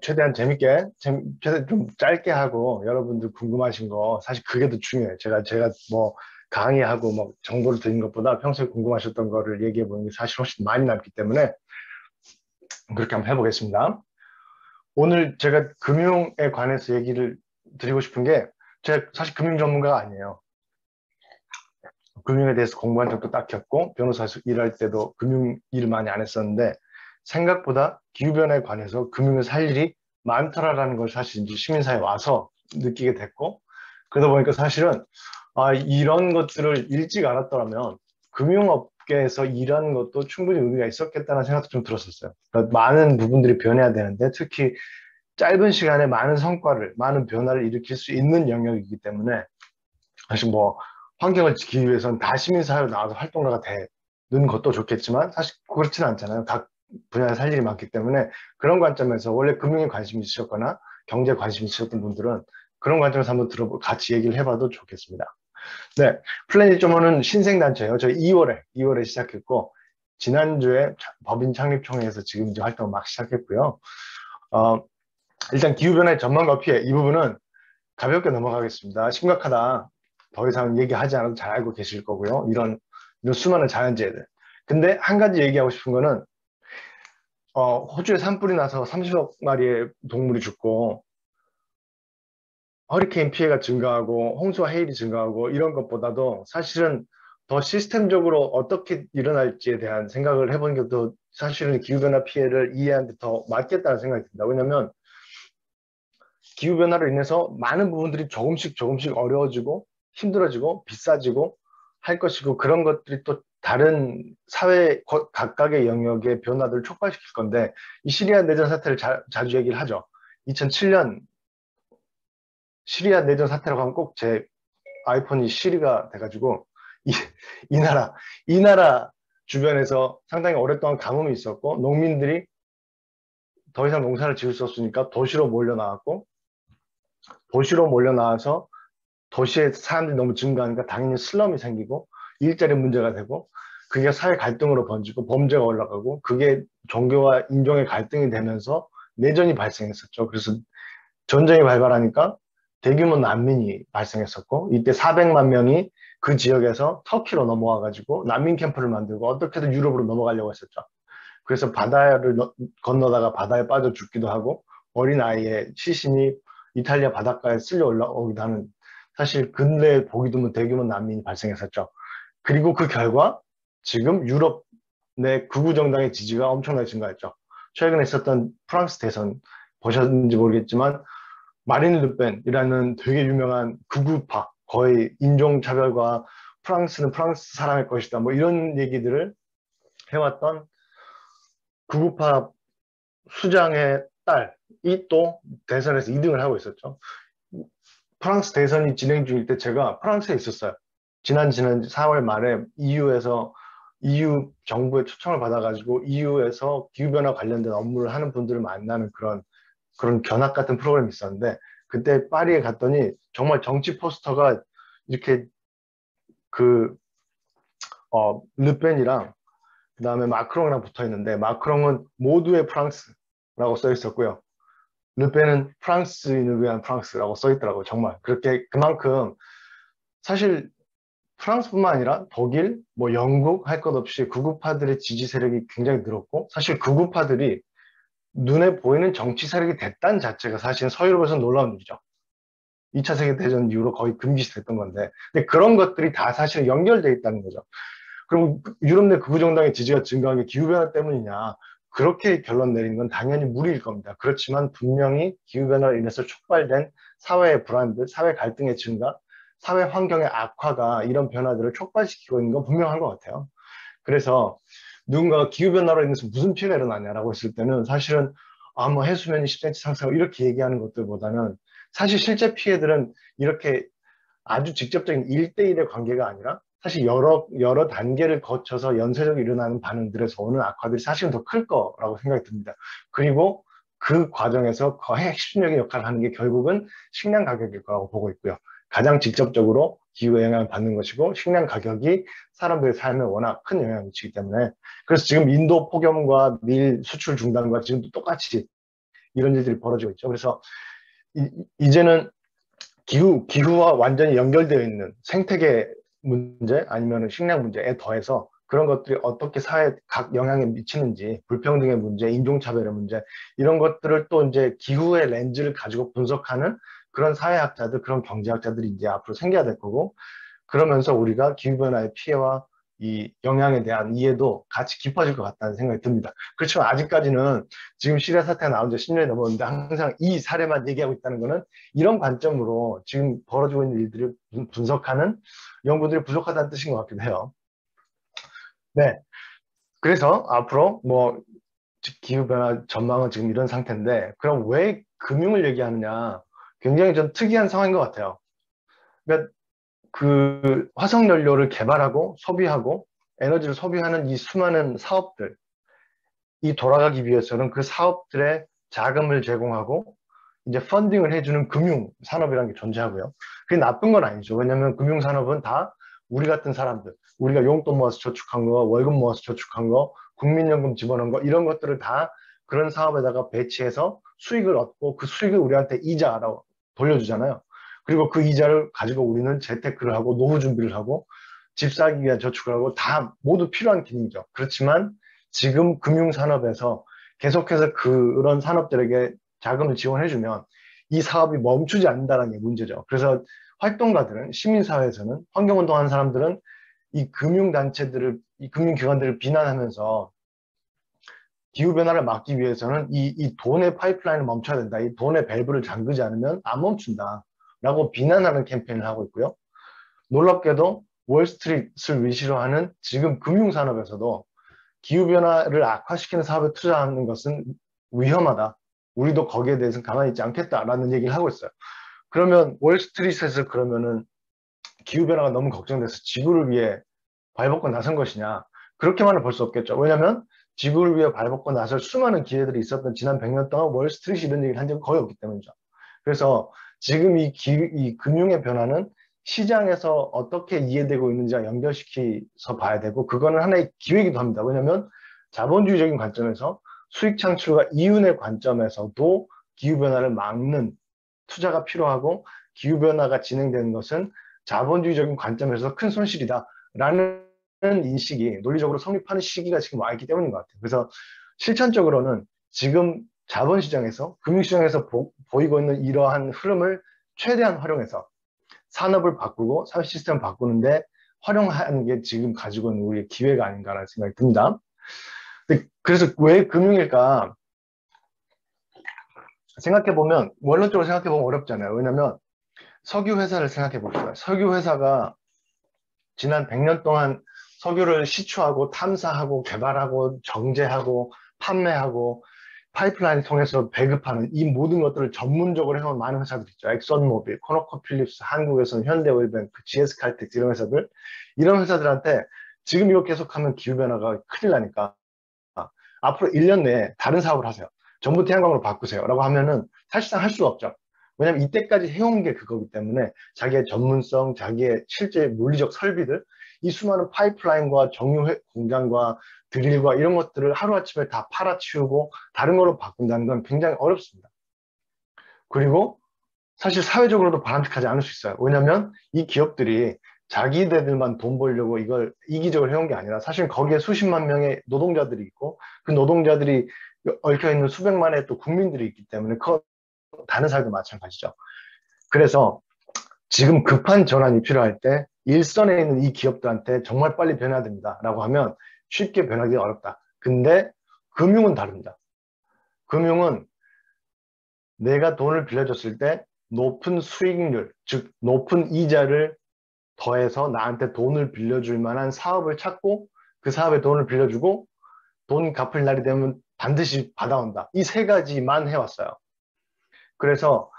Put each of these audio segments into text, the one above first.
최대한 최대한 좀 짧게 하고 여러분들 궁금하신 거 사실 그게 더 중요해요. 제가 뭐 강의하고 뭐 정보를 드린 것보다 평소에 궁금하셨던 거를 얘기해 보는 게 사실 훨씬 많이 남기 때문에 그렇게 한번 해보겠습니다. 오늘 제가 금융에 관해서 얘기를 드리고 싶은 게 제가 사실 금융 전문가가 아니에요. 금융에 대해서 공부한 적도 딱히 없고 변호사에서 일할 때도 금융 일을 많이 안 했었는데 생각보다 기후변화에 관해서 금융을 살 일이 많더라라는 걸 사실 이제 시민사회에 와서 느끼게 됐고 그러다 보니까 사실은 이런 것들을 일찍 알았더라면 금융업계에서 일하는 것도 충분히 의미가 있었겠다는 생각도 좀 들었었어요. 그러니까 많은 부분들이 변해야 되는데 특히 짧은 시간에 많은 성과를, 많은 변화를 일으킬 수 있는 영역이기 때문에 사실 뭐 환경을 지키기 위해서는 다 시민사회로 나와서 활동가가 되는 것도 좋겠지만 사실 그렇지는 않잖아요. 각 분야에 살 일이 많기 때문에 그런 관점에서 원래 금융에 관심이 있으셨거나 경제에 관심이 있으셨던 분들은 그런 관점에서 한번 같이 얘기를 해봐도 좋겠습니다. 네, 플래닛 점호는 신생단체예요. 저희 2월에 시작했고 지난주에 법인 창립총회에서 지금 이제 활동을 막 시작했고요. 어, 일단 기후변화의 전망과 피해 이 부분은 가볍게 넘어가겠습니다. 심각하다. 더 이상 얘기하지 않아도 잘 알고 계실 거고요. 이런 수많은 자연재해들. 근데 한 가지 얘기하고 싶은 거는 호주에 산불이 나서 30억 마리의 동물이 죽고 허리케인 피해가 증가하고 홍수와 해일이 증가하고 이런 것보다도 사실은 더 시스템적으로 어떻게 일어날지에 대한 생각을 해보는 게 더 사실은 기후변화 피해를 이해하는 데 더 맞겠다는 생각이 듭니다. 왜냐하면 기후변화로 인해서 많은 부분들이 조금씩 어려워지고 힘들어지고 비싸지고 할 것이고 그런 것들이 또 다른 사회 각각의 영역의 변화들을 촉발시킬 건데 이 시리아 내전 사태를 자주 얘기를 하죠. 2007년 시리아 내전 사태라고 하면 꼭 제 아이폰이 시리가 돼가지고 이, 이 나라 주변에서 상당히 오랫동안 가뭄이 있었고 농민들이 더 이상 농사를 지을 수 없으니까 도시로 몰려 나왔고 도시로 몰려 나와서 도시에 사람들이 너무 증가하니까 당연히 슬럼이 생기고 일자리 문제가 되고 그게 사회 갈등으로 번지고 범죄가 올라가고 그게 종교와 인종의 갈등이 되면서 내전이 발생했었죠. 그래서 전쟁이 발발하니까 대규모 난민이 발생했었고 이때 400만 명이 그 지역에서 터키로 넘어와 가지고 난민 캠프를 만들고 어떻게든 유럽으로 넘어가려고 했었죠. 그래서 바다를 건너다가 바다에 빠져 죽기도 하고 어린아이의 시신이 이탈리아 바닷가에 쓸려 올라오기도 하는 사실 근래에 보기 드문 대규모 난민이 발생했었죠. 그리고 그 결과 지금 유럽 내 극우 정당의 지지가 엄청나게 증가했죠. 최근에 있었던 프랑스 대선 보셨는지 모르겠지만 마린 르펜이라는 되게 유명한 극우파 거의 인종차별과 프랑스는 프랑스 사람일 것이다 뭐 이런 얘기들을 해왔던 극우파 수장의 딸이 또 대선에서 2등을 하고 있었죠. 프랑스 대선이 진행 중일 때 제가 프랑스에 있었어요. 지난 4월 말에 EU 정부의 초청을 받아가지고 EU에서 기후변화 관련된 업무를 하는 분들을 만나는 그런 견학 같은 프로그램이 있었는데 그때 파리에 갔더니 정말 정치 포스터가 이렇게 그, 르펜이랑 그다음에 마크롱이랑 붙어 있는데 마크롱은 모두의 프랑스라고 써 있었고요. 르펜은 프랑스인을 위한 프랑스라고 써 있더라고요. 정말 그렇게 그만큼 사실 프랑스뿐만 아니라 독일, 뭐 영국 할 것 없이 극우파들의 지지 세력이 굉장히 늘었고 사실 극우파들이 눈에 보이는 정치 세력이 됐다는 자체가 사실 서유럽에서 놀라운 일이죠. 2차 세계대전 이후로 거의 금기시됐던 건데 근데 그런 것들이 다 사실 연결돼 있다는 거죠. 그럼 유럽 내 극우정당의 지지가 증가한 게 기후변화 때문이냐? 그렇게 결론 내린 건 당연히 무리일 겁니다. 그렇지만 분명히 기후변화로 인해서 촉발된 사회의 불안들, 사회 갈등의 증가, 사회 환경의 악화가 이런 변화들을 촉발시키고 있는 건 분명한 것 같아요. 그래서 누군가가 기후변화로 인해서 무슨 피해가 일어나냐라고 했을 때는 사실은 뭐 해수면이 10cm 상승 이렇게 얘기하는 것들보다는 사실 실제 피해들은 이렇게 아주 직접적인 1대1의 관계가 아니라 사실 여러 단계를 거쳐서 연쇄적으로 일어나는 반응들에서 오는 악화들이 사실은 더 클 거라고 생각이 듭니다. 그리고 그 과정에서 거의 핵심적인 역할을 하는 게 결국은 식량 가격일 거라고 보고 있고요. 가장 직접적으로 기후에 영향을 받는 것이고 식량 가격이 사람들의 삶에 워낙 큰 영향을 미치기 때문에 그래서 지금 인도 폭염과 밀 수출 중단과 지금도 똑같이 이런 일들이 벌어지고 있죠. 그래서 이제는 기후와 완전히 연결되어 있는 생태계 문제 아니면 식량 문제에 더해서 그런 것들이 어떻게 사회에 각 영향에 미치는지, 불평등의 문제, 인종차별의 문제, 이런 것들을 또 이제 기후의 렌즈를 가지고 분석하는 그런 사회학자들, 그런 경제학자들이 이제 앞으로 생겨야 될 거고, 그러면서 우리가 기후변화의 피해와 이 영향에 대한 이해도 같이 깊어질 것 같다는 생각이 듭니다. 그렇지만 아직까지는 지금 시리아 사태가 나온 지 10년이 넘었는데 항상 이 사례만 얘기하고 있다는 것은 이런 관점으로 지금 벌어지고 있는 일들을 분석하는 연구들이 부족하다는 뜻인 것 같기도 해요. 네. 그래서 앞으로 뭐 기후변화 전망은 지금 이런 상태인데 그럼 왜 금융을 얘기하느냐? 굉장히 좀 특이한 상황인 것 같아요. 그러니까 그 화석연료를 개발하고 소비하고 에너지를 소비하는 이 수많은 사업들, 이 돌아가기 위해서는 그 사업들의 자금을 제공하고 이제 펀딩을 해주는 금융 산업이라는 게 존재하고요. 그게 나쁜 건 아니죠. 왜냐하면 금융 산업은 다 우리 같은 사람들, 우리가 용돈 모아서 저축한 거, 월급 모아서 저축한 거, 국민연금 집어넣은 거 이런 것들을 다 그런 사업에다가 배치해서 수익을 얻고 그 수익을 우리한테 이자라고 돌려주잖아요. 그리고 그 이자를 가지고 우리는 재테크를 하고 노후 준비를 하고 집 사기 위한 저축을 하고 다 모두 필요한 기능이죠. 그렇지만 지금 금융산업에서 계속해서 그런 산업들에게 자금을 지원해주면 이 사업이 멈추지 않는다는 게 문제죠. 그래서 활동가들은, 시민사회에서는, 환경운동하는 사람들은 이 금융단체들을, 이 금융기관들을 비난하면서 기후변화를 막기 위해서는 이 돈의 파이프라인을 멈춰야 된다. 이 돈의 밸브를 잠그지 않으면 안 멈춘다. 라고 비난하는 캠페인을 하고 있고요. 놀랍게도 월스트리트를 위시로 하는 지금 금융산업에서도 기후변화를 악화시키는 사업에 투자하는 것은 위험하다. 우리도 거기에 대해서는 가만히 있지 않겠다라는 얘기를 하고 있어요. 그러면 월스트리트에서 그러면은 기후변화가 너무 걱정돼서 지구를 위해 발벗고 나선 것이냐? 그렇게만은 볼 수 없겠죠. 왜냐하면 지구를 위해 발벗고 나설 수많은 기회들이 있었던 지난 100년 동안 월스트리트이 이런 얘기를 한 적이 거의 없기 때문이죠. 그래서 지금 이 금융의 변화는 시장에서 어떻게 이해되고 있는지와 연결시켜서 봐야 되고 그거는 하나의 기회이기도 합니다. 왜냐하면 자본주의적인 관점에서 수익 창출과 이윤의 관점에서도 기후변화를 막는 투자가 필요하고 기후변화가 진행되는 것은 자본주의적인 관점에서 큰 손실이다라는 인식이 논리적으로 성립하는 시기가 지금 와 있기 때문인 것 같아요. 그래서 실천적으로는 지금 자본시장에서 금융시장에서 보이고 있는 이러한 흐름을 최대한 활용해서 산업을 바꾸고 사회 시스템을 바꾸는데 활용하는 게 지금 가지고 있는 우리의 기회가 아닌가라는 생각이 듭니다. 그래서 왜 금융일까? 생각해보면 원론적으로 생각해보면 어렵잖아요. 왜냐하면 석유 회사를 생각해 봅시다. 석유 회사가 지난 100년 동안 석유를 시추하고 탐사하고 개발하고 정제하고 판매하고 파이프라인을 통해서 배급하는 이 모든 것들을 전문적으로 해온 많은 회사들 있죠. 엑선모빌, 코노코필립스, 한국에서는 현대오일뱅크, GS칼텍스 이런 회사들. 이런 회사들한테 지금 이거 계속하면 기후변화가 큰일 나니까 앞으로 1년 내에 다른 사업을 하세요. 전부 태양광으로 바꾸세요. 라고 하면은 사실상 할 수가 없죠. 왜냐면 이때까지 해온 게 그거기 때문에 자기의 전문성, 자기의 실제 물리적 설비들, 이 수많은 파이프라인과 정유 공장과 드릴과 이런 것들을 하루아침에 다 팔아치우고 다른 걸로 바꾼다는 건 굉장히 어렵습니다. 그리고 사실 사회적으로도 바람직하지 않을 수 있어요. 왜냐하면 이 기업들이 자기네들만 돈 벌려고 이걸 이기적으로 해온 게 아니라 사실 거기에 수십만 명의 노동자들이 있고 그 노동자들이 얽혀있는 수백만의 또 국민들이 있기 때문에 다른 사회도 마찬가지죠. 그래서 지금 급한 전환이 필요할 때 일선에 있는 이 기업들한테 정말 빨리 변해야 됩니다라고 하면 쉽게 변하기 어렵다. 근데 금융은 다릅니다. 금융은 내가 돈을 빌려줬을 때 높은 수익률, 즉 높은 이자를 더해서 나한테 돈을 빌려줄 만한 사업을 찾고 그 사업에 돈을 빌려주고 돈 갚을 날이 되면 반드시 받아온다. 이 세 가지만 해왔어요. 그래서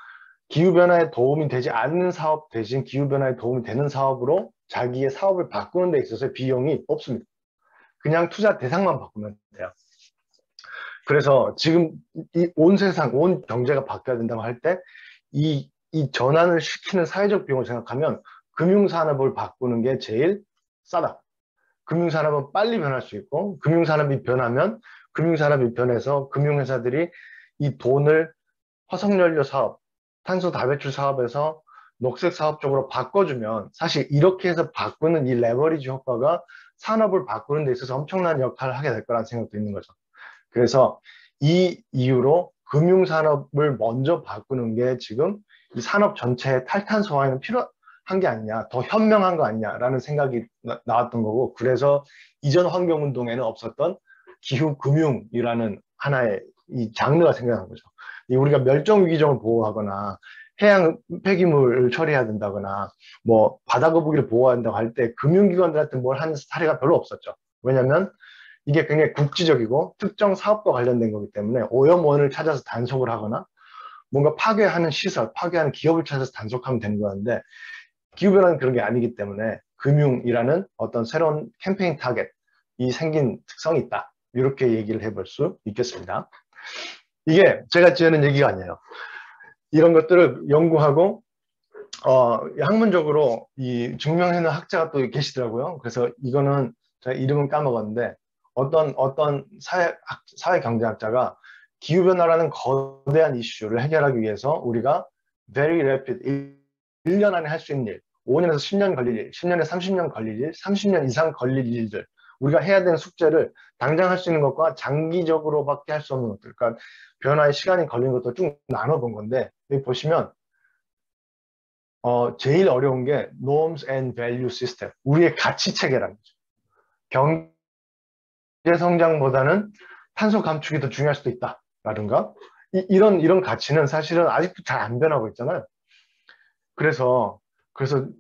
기후변화에 도움이 되지 않는 사업 대신 기후변화에 도움이 되는 사업으로 자기의 사업을 바꾸는 데 있어서 비용이 없습니다. 그냥 투자 대상만 바꾸면 돼요. 그래서 지금 이 온 세상, 온 경제가 바뀌어야 된다고 할 때 이 전환을 시키는 사회적 비용을 생각하면 금융산업을 바꾸는 게 제일 싸다. 금융산업은 빨리 변할 수 있고 금융산업이 변하면 금융산업이 변해서 금융회사들이 이 돈을 화석연료 사업, 탄소 다배출 사업에서 녹색 사업 쪽으로 바꿔주면 사실 이렇게 해서 바꾸는 이 레버리지 효과가 산업을 바꾸는 데 있어서 엄청난 역할을 하게 될 거라는 생각도 있는 거죠. 그래서 이 이유로 금융산업을 먼저 바꾸는 게 지금 이 산업 전체의 탈탄소화에는 필요한 게 아니냐, 더 현명한 거 아니냐라는 생각이 나왔던 거고, 그래서 이전 환경운동에는 없었던 기후금융이라는 하나의 이 장르가 생겨난 거죠. 우리가 멸종위기종을 보호하거나 해양 폐기물을 처리해야 된다거나 뭐 바다 거북이를 보호해야 한다고 할 때 금융기관들한테 뭘 한 사례가 별로 없었죠. 왜냐하면 이게 굉장히 국지적이고 특정 사업과 관련된 거기 때문에 오염원을 찾아서 단속을 하거나 뭔가 파괴하는 시설, 파괴하는 기업을 찾아서 단속하면 되는 거였는데 기후변화는 그런 게 아니기 때문에 금융이라는 어떤 새로운 캠페인 타겟이 생긴 특성이 있다. 이렇게 얘기를 해볼 수 있겠습니다. 이게 제가 지어낸 얘기가 아니에요. 이런 것들을 연구하고 학문적으로 이 증명해놓은 학자가 또 계시더라고요. 그래서 이거는 제가 이름은 까먹었는데 어떤 사회 경제학자가 기후변화라는 거대한 이슈를 해결하기 위해서 우리가 very rapid 1년 안에 할 수 있는 일, 5년에서 10년 걸릴 일, 10년에서 30년 걸릴 일, 30년 이상 걸릴 일들, 우리가 해야 되는 숙제를 당장 할 수 있는 것과 장기적으로밖에 할 수 없는 것들, 그러니까 변화에 시간이 걸리는 것도 쭉 나눠본 건데 여기 보시면 제일 어려운 게 norms and value system, 우리의 가치 체계라는 거죠. 경제 성장보다는 탄소 감축이 더 중요할 수도 있다라든가 이런 가치는 사실은 아직도 잘 안 변하고 있잖아요. 그래서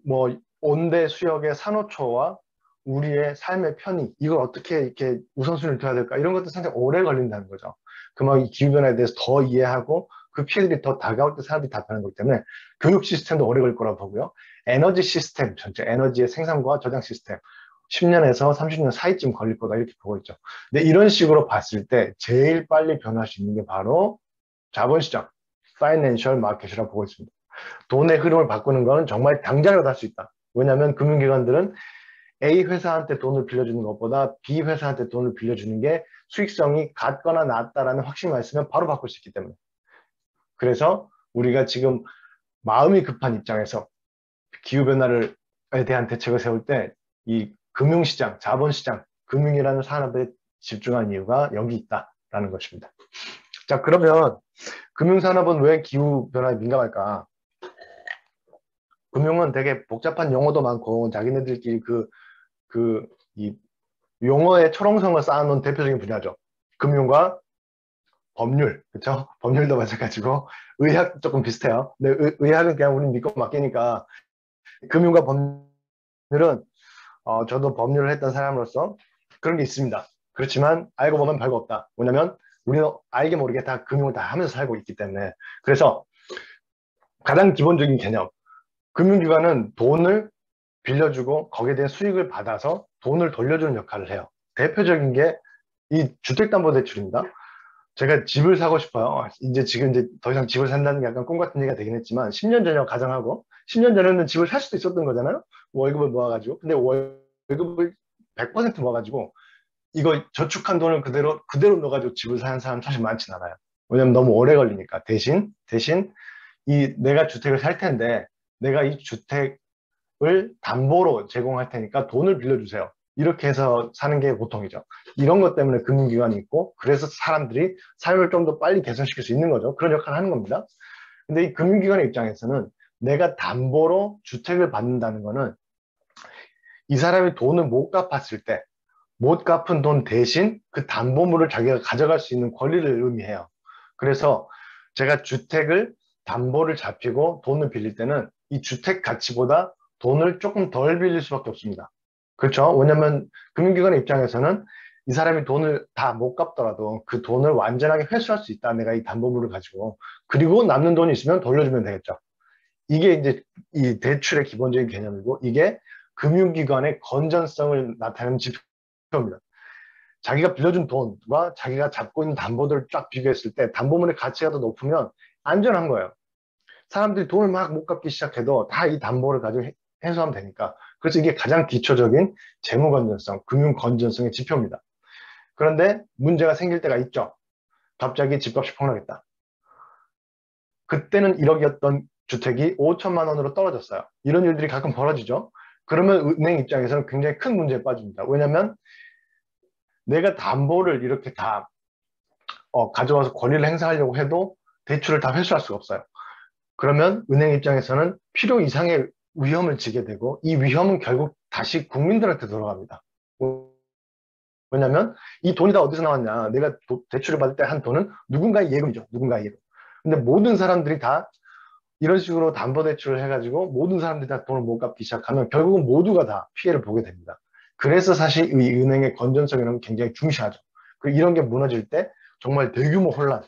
뭐 온대 수역의 산호초와 우리의 삶의 편의, 이걸 어떻게 이렇게 우선순위를 둬야 될까, 이런 것도 상당히 오래 걸린다는 거죠. 그만큼 기후변화에 대해서 더 이해하고 그 피해들이 더 다가올 때 사람들이 답하는 거기 때문에 교육 시스템도 오래 걸릴 거라고 보고요. 에너지 시스템 전체, 에너지의 생산과 저장 시스템 10년에서 30년 사이쯤 걸릴 거다, 이렇게 보고 있죠. 근데 이런 식으로 봤을 때 제일 빨리 변할 수 있는 게 바로 자본시장, 파이낸셜 마켓이라고 보고 있습니다. 돈의 흐름을 바꾸는 거는 정말 당장이라도 할 수 있다. 왜냐하면 금융기관들은 A 회사한테 돈을 빌려주는 것보다 B 회사한테 돈을 빌려주는 게 수익성이 같거나 낮다라는 확신만 있으면 바로 바꿀 수 있기 때문에. 그래서 우리가 지금 마음이 급한 입장에서 기후변화에 대한 대책을 세울 때 이 금융시장, 자본시장, 금융이라는 산업에 집중한 이유가 여기 있다라는 것입니다. 자, 그러면 금융산업은 왜 기후변화에 민감할까? 금융은 되게 복잡한 용어도 많고 자기네들끼리 이 용어의 초롱성을 쌓아놓은 대표적인 분야죠. 금융과 법률, 그렇죠? 법률도 마찬가지고 의학 조금 비슷해요. 근데 의학은 그냥 우린 믿고 맡기니까 금융과 법률은 저도 법률을 했던 사람으로서 그런 게 있습니다. 그렇지만 알고 보면 별거 없다. 뭐냐면 우리는 알게 모르게 다 금융을 다 하면서 살고 있기 때문에. 그래서 가장 기본적인 개념, 금융기관은 돈을 빌려주고 거기에 대한 수익을 받아서 돈을 돌려주는 역할을 해요. 대표적인 게 이 주택담보대출입니다. 제가 집을 사고 싶어요. 지금 더 이상 집을 산다는 게 약간 꿈 같은 얘기가 되긴 했지만 10년 전이라고 가정하고 10년 전에는 집을 살 수도 있었던 거잖아요. 월급을 모아가지고. 근데 월급을 100% 모아가지고 이거 저축한 돈을 그대로 넣어가지고 집을 사는 사람 사실 많진 않아요. 왜냐면 너무 오래 걸리니까. 대신 내가 주택을 살 텐데 내가 이 주택을 담보로 제공할 테니까 돈을 빌려주세요. 이렇게 해서 사는 게 보통이죠. 이런 것 때문에 금융기관이 있고, 그래서 사람들이 삶을 좀 더 빨리 개선시킬 수 있는 거죠. 그런 역할을 하는 겁니다. 근데 이 금융기관의 입장에서는 내가 담보로 주택을 받는다는 거는 이 사람이 돈을 못 갚았을 때, 못 갚은 돈 대신 그 담보물을 자기가 가져갈 수 있는 권리를 의미해요. 그래서 제가 주택을 담보를 잡히고 돈을 빌릴 때는 이 주택 가치보다 돈을 조금 덜 빌릴 수밖에 없습니다. 그렇죠? 왜냐면 금융기관의 입장에서는 이 사람이 돈을 다 못 갚더라도 그 돈을 완전하게 회수할 수 있다. 내가 이 담보물을 가지고. 그리고 남는 돈이 있으면 돌려주면 되겠죠. 이게 이제 이 대출의 기본적인 개념이고, 이게 금융기관의 건전성을 나타내는 지표입니다. 자기가 빌려준 돈과 자기가 잡고 있는 담보들을 쫙 비교했을 때 담보물의 가치가 더 높으면 안전한 거예요. 사람들이 돈을 막 못 갚기 시작해도 다 이 담보를 가지고 해소하면 되니까. 그래서 이게 가장 기초적인 재무 건전성, 금융 건전성의 지표입니다. 그런데 문제가 생길 때가 있죠. 갑자기 집값이 폭락했다. 그때는 1억이었던 주택이 5천만 원으로 떨어졌어요. 이런 일들이 가끔 벌어지죠. 그러면 은행 입장에서는 굉장히 큰 문제에 빠집니다. 왜냐하면 내가 담보를 이렇게 다 가져와서 권리를 행사하려고 해도 대출을 다 회수할 수가 없어요. 그러면 은행 입장에서는 필요 이상의 위험을 지게 되고 이 위험은 결국 다시 국민들한테 돌아갑니다. 왜냐하면 이 돈이 다 어디서 나왔냐. 내가 대출을 받을 때 한 돈은 누군가의 예금이죠. 누군가의 예금. 근데 모든 사람들이 다 이런 식으로 담보대출을 해가지고 모든 사람들이 다 돈을 못 갚기 시작하면 결국은 모두가 다 피해를 보게 됩니다. 그래서 사실 이 은행의 건전성이라는 게 굉장히 중시하죠. 그리고 이런 게 무너질 때 정말 대규모 혼란,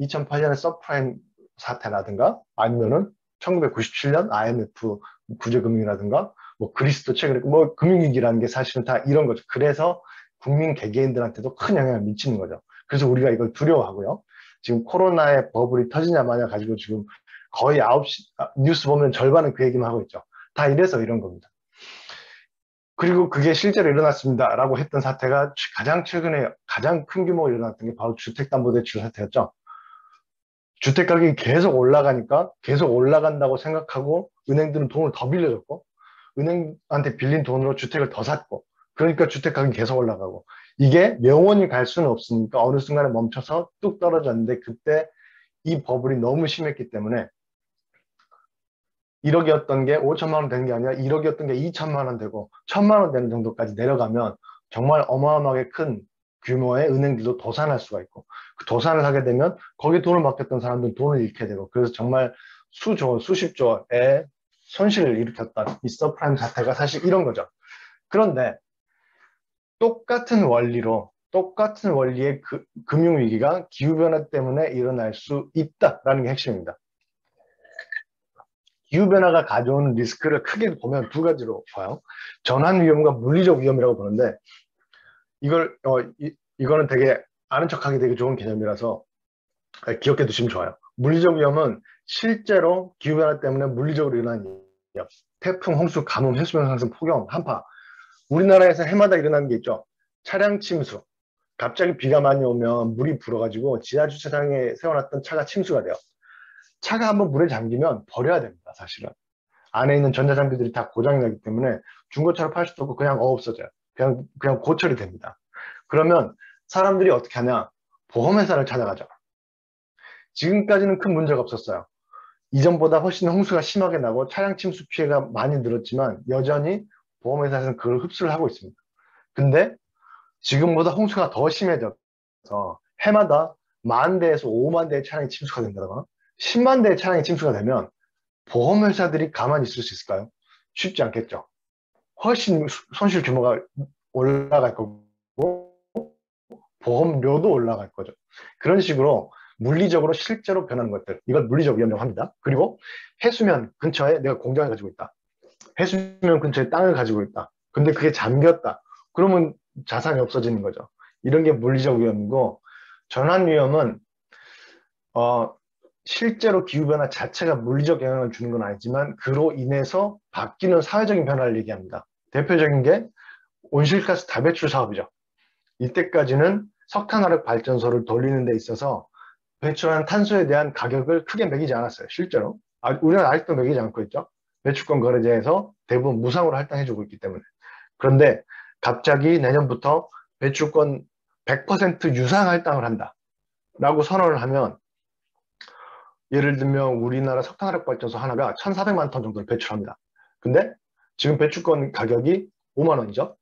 2008년의 서프라임 사태라든가 아니면은 1997년 IMF 구제금융이라든가 뭐 그리스도 최근에 뭐 금융위기라는 게 사실은 다 이런 거죠. 그래서 국민 개개인들한테도 큰 영향을 미치는 거죠. 그래서 우리가 이걸 두려워하고요. 지금 코로나의 버블이 터지냐 마냐 가지고 지금 거의 9시 뉴스 보면 절반은 그 얘기만 하고 있죠. 다 이래서 이런 겁니다. 그리고 그게 실제로 일어났습니다라고 했던 사태가 가장 최근에 가장 큰 규모로 일어났던 게 바로 주택담보대출 사태였죠. 주택 가격이 계속 올라가니까 계속 올라간다고 생각하고 은행들은 돈을 더 빌려줬고 은행한테 빌린 돈으로 주택을 더 샀고 그러니까 주택 가격이 계속 올라가고 이게 영원히 갈 수는 없으니까 어느 순간에 멈춰서 뚝 떨어졌는데 그때 이 버블이 너무 심했기 때문에 1억이었던 게 5천만 원 되는 게 아니라 1억이었던 게 2천만 원 되고 1천만 원 되는 정도까지 내려가면 정말 어마어마하게 큰 규모의 은행들도 도산할 수가 있고 그 도산을 하게 되면 거기에 돈을 맡겼던 사람들은 돈을 잃게 되고 그래서 정말 수조, 수십조의 손실을 일으켰던 이 서프라임 사태가 사실 이런 거죠. 그런데 똑같은 원리의 금융위기가 기후변화 때문에 일어날 수 있다라는 게 핵심입니다. 기후변화가 가져오는 리스크를 크게 보면 두 가지로 봐요. 전환 위험과 물리적 위험이라고 보는데 이거는 되게 아는 척하기 되게 좋은 개념이라서 기억해 두시면 좋아요. 물리적 위험은 실제로 기후변화 때문에 물리적으로 일어나는 위험. 태풍, 홍수, 가뭄, 해수면 상승, 폭염, 한파. 우리나라에서 해마다 일어나는 게 있죠. 차량 침수. 갑자기 비가 많이 오면 물이 불어가지고 지하 주차장에 세워놨던 차가 침수가 돼요. 차가 한번 물에 잠기면 버려야 됩니다, 사실은. 안에 있는 전자장비들이 다 고장이 나기 때문에 중고차로 팔 수도 없고 그냥 없어져요. 그냥 고철이 됩니다. 그러면 사람들이 어떻게 하냐? 보험회사를 찾아가죠. 지금까지는 큰 문제가 없었어요. 이전보다 훨씬 홍수가 심하게 나고 차량 침수 피해가 많이 늘었지만 여전히 보험회사에서는 그걸 흡수를 하고 있습니다. 근데 지금보다 홍수가 더 심해져서 해마다 10,000대에서 50,000대의 차량이 침수가 된다거나 10만 대의 차량이 침수가 되면 보험회사들이 가만히 있을 수 있을까요? 쉽지 않겠죠. 훨씬 손실 규모가 올라갈 거고 보험료도 올라갈 거죠. 그런 식으로 물리적으로 실제로 변하는 것들, 이걸 물리적 위험이라고 합니다. 그리고 해수면 근처에 내가 공장을 가지고 있다. 해수면 근처에 땅을 가지고 있다. 근데 그게 잠겼다. 그러면 자산이 없어지는 거죠. 이런 게 물리적 위험이고 전환 위험은 실제로 기후변화 자체가 물리적 영향을 주는 건 아니지만 그로 인해서 바뀌는 사회적인 변화를 얘기합니다. 대표적인 게 온실가스 다배출 사업이죠. 이때까지는 석탄화력 발전소를 돌리는 데 있어서 배출한 탄소에 대한 가격을 크게 매기지 않았어요. 실제로. 우리는 아직도 매기지 않고 있죠. 배출권 거래제에서 대부분 무상으로 할당해주고 있기 때문에. 그런데 갑자기 내년부터 배출권 100% 유상 할당을 한다. 라고 선언을 하면 예를 들면 우리나라 석탄화력 발전소 하나가 1,400만 톤 정도를 배출합니다. 근데 지금 배출권 가격이 5만 원이죠.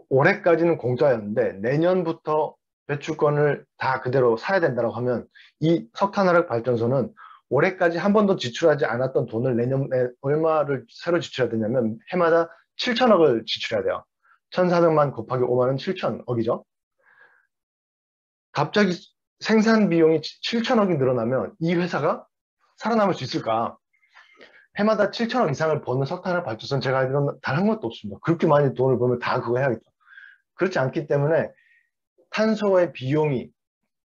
올해까지는 공짜였는데 내년부터 배출권을 다 그대로 사야 된다고 하면 이 석탄화력 발전소는 올해까지 한 번도 지출하지 않았던 돈을 내년에 얼마를 새로 지출해야 되냐면 해마다 7천억을 지출해야 돼요. 1,400만 곱하기 5만 원 7천억이죠. 갑자기 생산 비용이 7천억이 늘어나면 이 회사가 살아남을 수 있을까? 해마다 7천억 이상을 버는 석탄을 발전소는 제가 알기로는 단 한 것도 없습니다. 그렇게 많이 돈을 벌면 다 그거 해야겠죠. 그렇지 않기 때문에 탄소의 비용이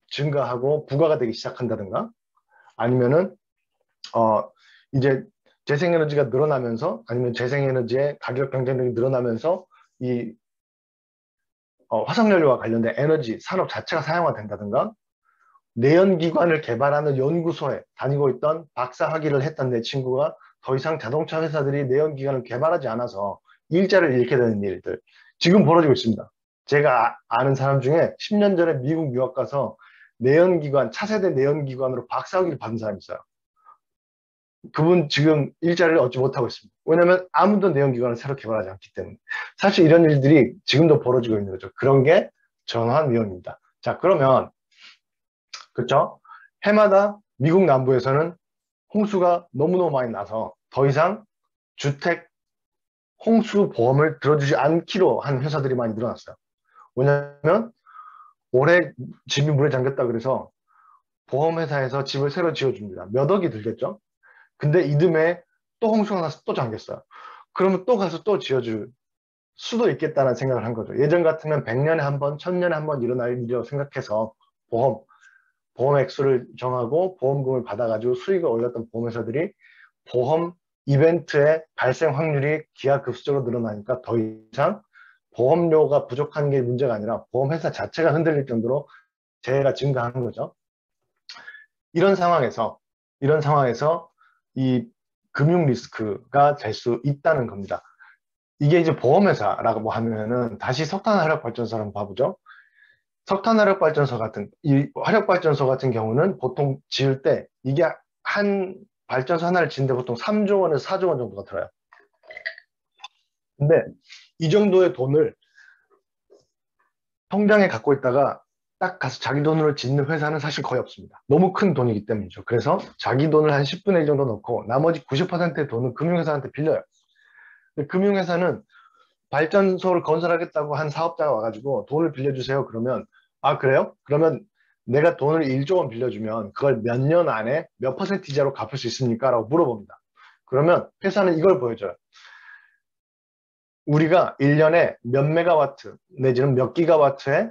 증가하고 부가가 되기 시작한다든가 아니면은 이제 재생에너지가 늘어나면서 아니면 재생에너지의 가격 경쟁력이 늘어나면서 이 화석연료와 관련된 에너지 산업 자체가 사용화된다든가 내연기관을 개발하는 연구소에 다니고 있던 박사 학위를 했던 내 친구가 더 이상 자동차 회사들이 내연기관을 개발하지 않아서 일자리를 잃게 되는 일들 지금 벌어지고 있습니다. 제가 아는 사람 중에 10년 전에 미국 유학 가서 내연기관, 차세대 내연기관으로 박사 학위를 받은 사람이 있어요. 그분 지금 일자리를 얻지 못하고 있습니다. 왜냐하면 아무도 내연기관을 새로 개발하지 않기 때문에. 사실 이런 일들이 지금도 벌어지고 있는 거죠. 그런 게 전환 위험입니다. 자, 그러면 그렇죠? 해마다 미국 남부에서는 홍수가 너무너무 많이 나서 더 이상 주택 홍수 보험을 들어주지 않기로 한 회사들이 많이 늘어났어요. 왜냐하면 올해 집이 물에 잠겼다 그래서 보험회사에서 집을 새로 지어줍니다. 몇 억이 들겠죠? 근데 이듬해 또 홍수가 나서 또 잠겼어요. 그러면 또 가서 또 지어줄 수도 있겠다는 생각을 한 거죠. 예전 같으면 100년에 한 번, 1000년에 한 번 일어날 일이라고 생각해서 보험 액수를 정하고 보험금을 받아가지고 수익을 올렸던 보험회사들이 보험 이벤트의 발생 확률이 기하급수적으로 늘어나니까 더 이상 보험료가 부족한 게 문제가 아니라 보험회사 자체가 흔들릴 정도로 재해가 증가한 거죠. 이런 상황에서 이 금융 리스크가 될 수 있다는 겁니다. 이게 이제 보험회사라고 하면은 다시 석탄화력발전소를 한번 봐보죠. 이 화력발전소 같은 경우는 보통 지을 때 이게 한 발전소 하나를 짓는데 보통 3조 원에서 4조 원 정도가 들어요. 근데 이 정도의 돈을 통장에 갖고 있다가 딱 가서 자기 돈으로 짓는 회사는 사실 거의 없습니다. 너무 큰 돈이기 때문이죠. 그래서 자기 돈을 한 10분의 1 정도 넣고 나머지 90%의 돈은 금융회사한테 빌려요. 금융회사는 발전소를 건설하겠다고 한 사업자가 와가지고 돈을 빌려주세요. 그러면 아 그래요? 그러면 내가 돈을 1조 원 빌려주면 그걸 몇 년 안에 몇 퍼센트 이자로 갚을 수 있습니까? 라고 물어봅니다. 그러면 회사는 이걸 보여줘요. 우리가 1년에 몇 메가와트 내지는 몇 기가와트의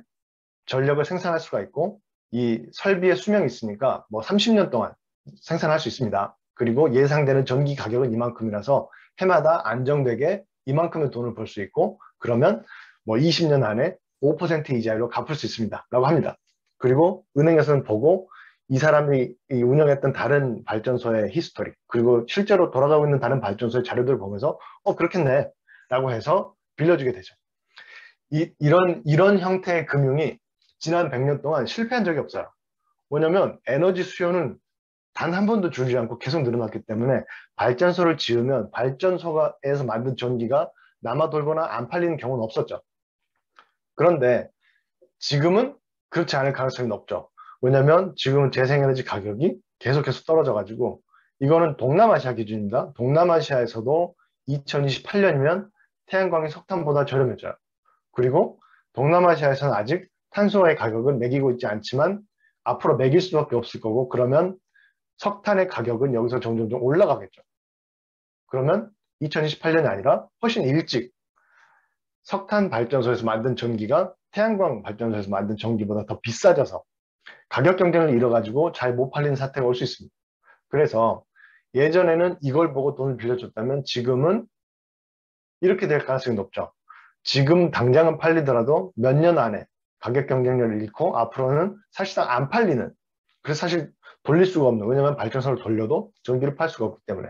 전력을 생산할 수가 있고 이 설비의 수명이 있으니까 뭐 30년 동안 생산할 수 있습니다. 그리고 예상되는 전기 가격은 이만큼이라서 해마다 안정되게 이만큼의 돈을 벌 수 있고 그러면 뭐 20년 안에 5% 이자율로 갚을 수 있습니다. 라고 합니다. 그리고 은행에서는 보고 이 사람이 운영했던 다른 발전소의 히스토리 그리고 실제로 돌아가고 있는 다른 발전소의 자료들을 보면서 그렇겠네 라고 해서 빌려주게 되죠. 이런 형태의 금융이 지난 100년 동안 실패한 적이 없어요. 왜냐면 에너지 수요는 단 한 번도 줄지 않고 계속 늘어났기 때문에 발전소를 지으면 발전소에서 만든 전기가 남아 돌거나 안 팔리는 경우는 없었죠. 그런데 지금은 그렇지 않을 가능성이 높죠. 왜냐면 지금은 재생에너지 가격이 계속해서 떨어져가지고 이거는 동남아시아 기준입니다. 동남아시아에서도 2028년이면 태양광이 석탄보다 저렴해져요. 그리고 동남아시아에서는 아직 탄소의 가격은 매기고 있지 않지만 앞으로 매길 수밖에 없을 거고 그러면 석탄의 가격은 여기서 점점 올라가겠죠. 그러면 2028년이 아니라 훨씬 일찍 석탄 발전소에서 만든 전기가 태양광 발전소에서 만든 전기보다 더 비싸져서 가격 경쟁을 잃어가지고 잘 못 팔리는 사태가 올 수 있습니다. 그래서 예전에는 이걸 보고 돈을 빌려줬다면 지금은 이렇게 될 가능성이 높죠. 지금 당장은 팔리더라도 몇 년 안에 가격 경쟁력을 잃고 앞으로는 사실상 안 팔리는 그래서 사실 돌릴 수가 없는 왜냐하면 발전소를 돌려도 전기를 팔 수가 없기 때문에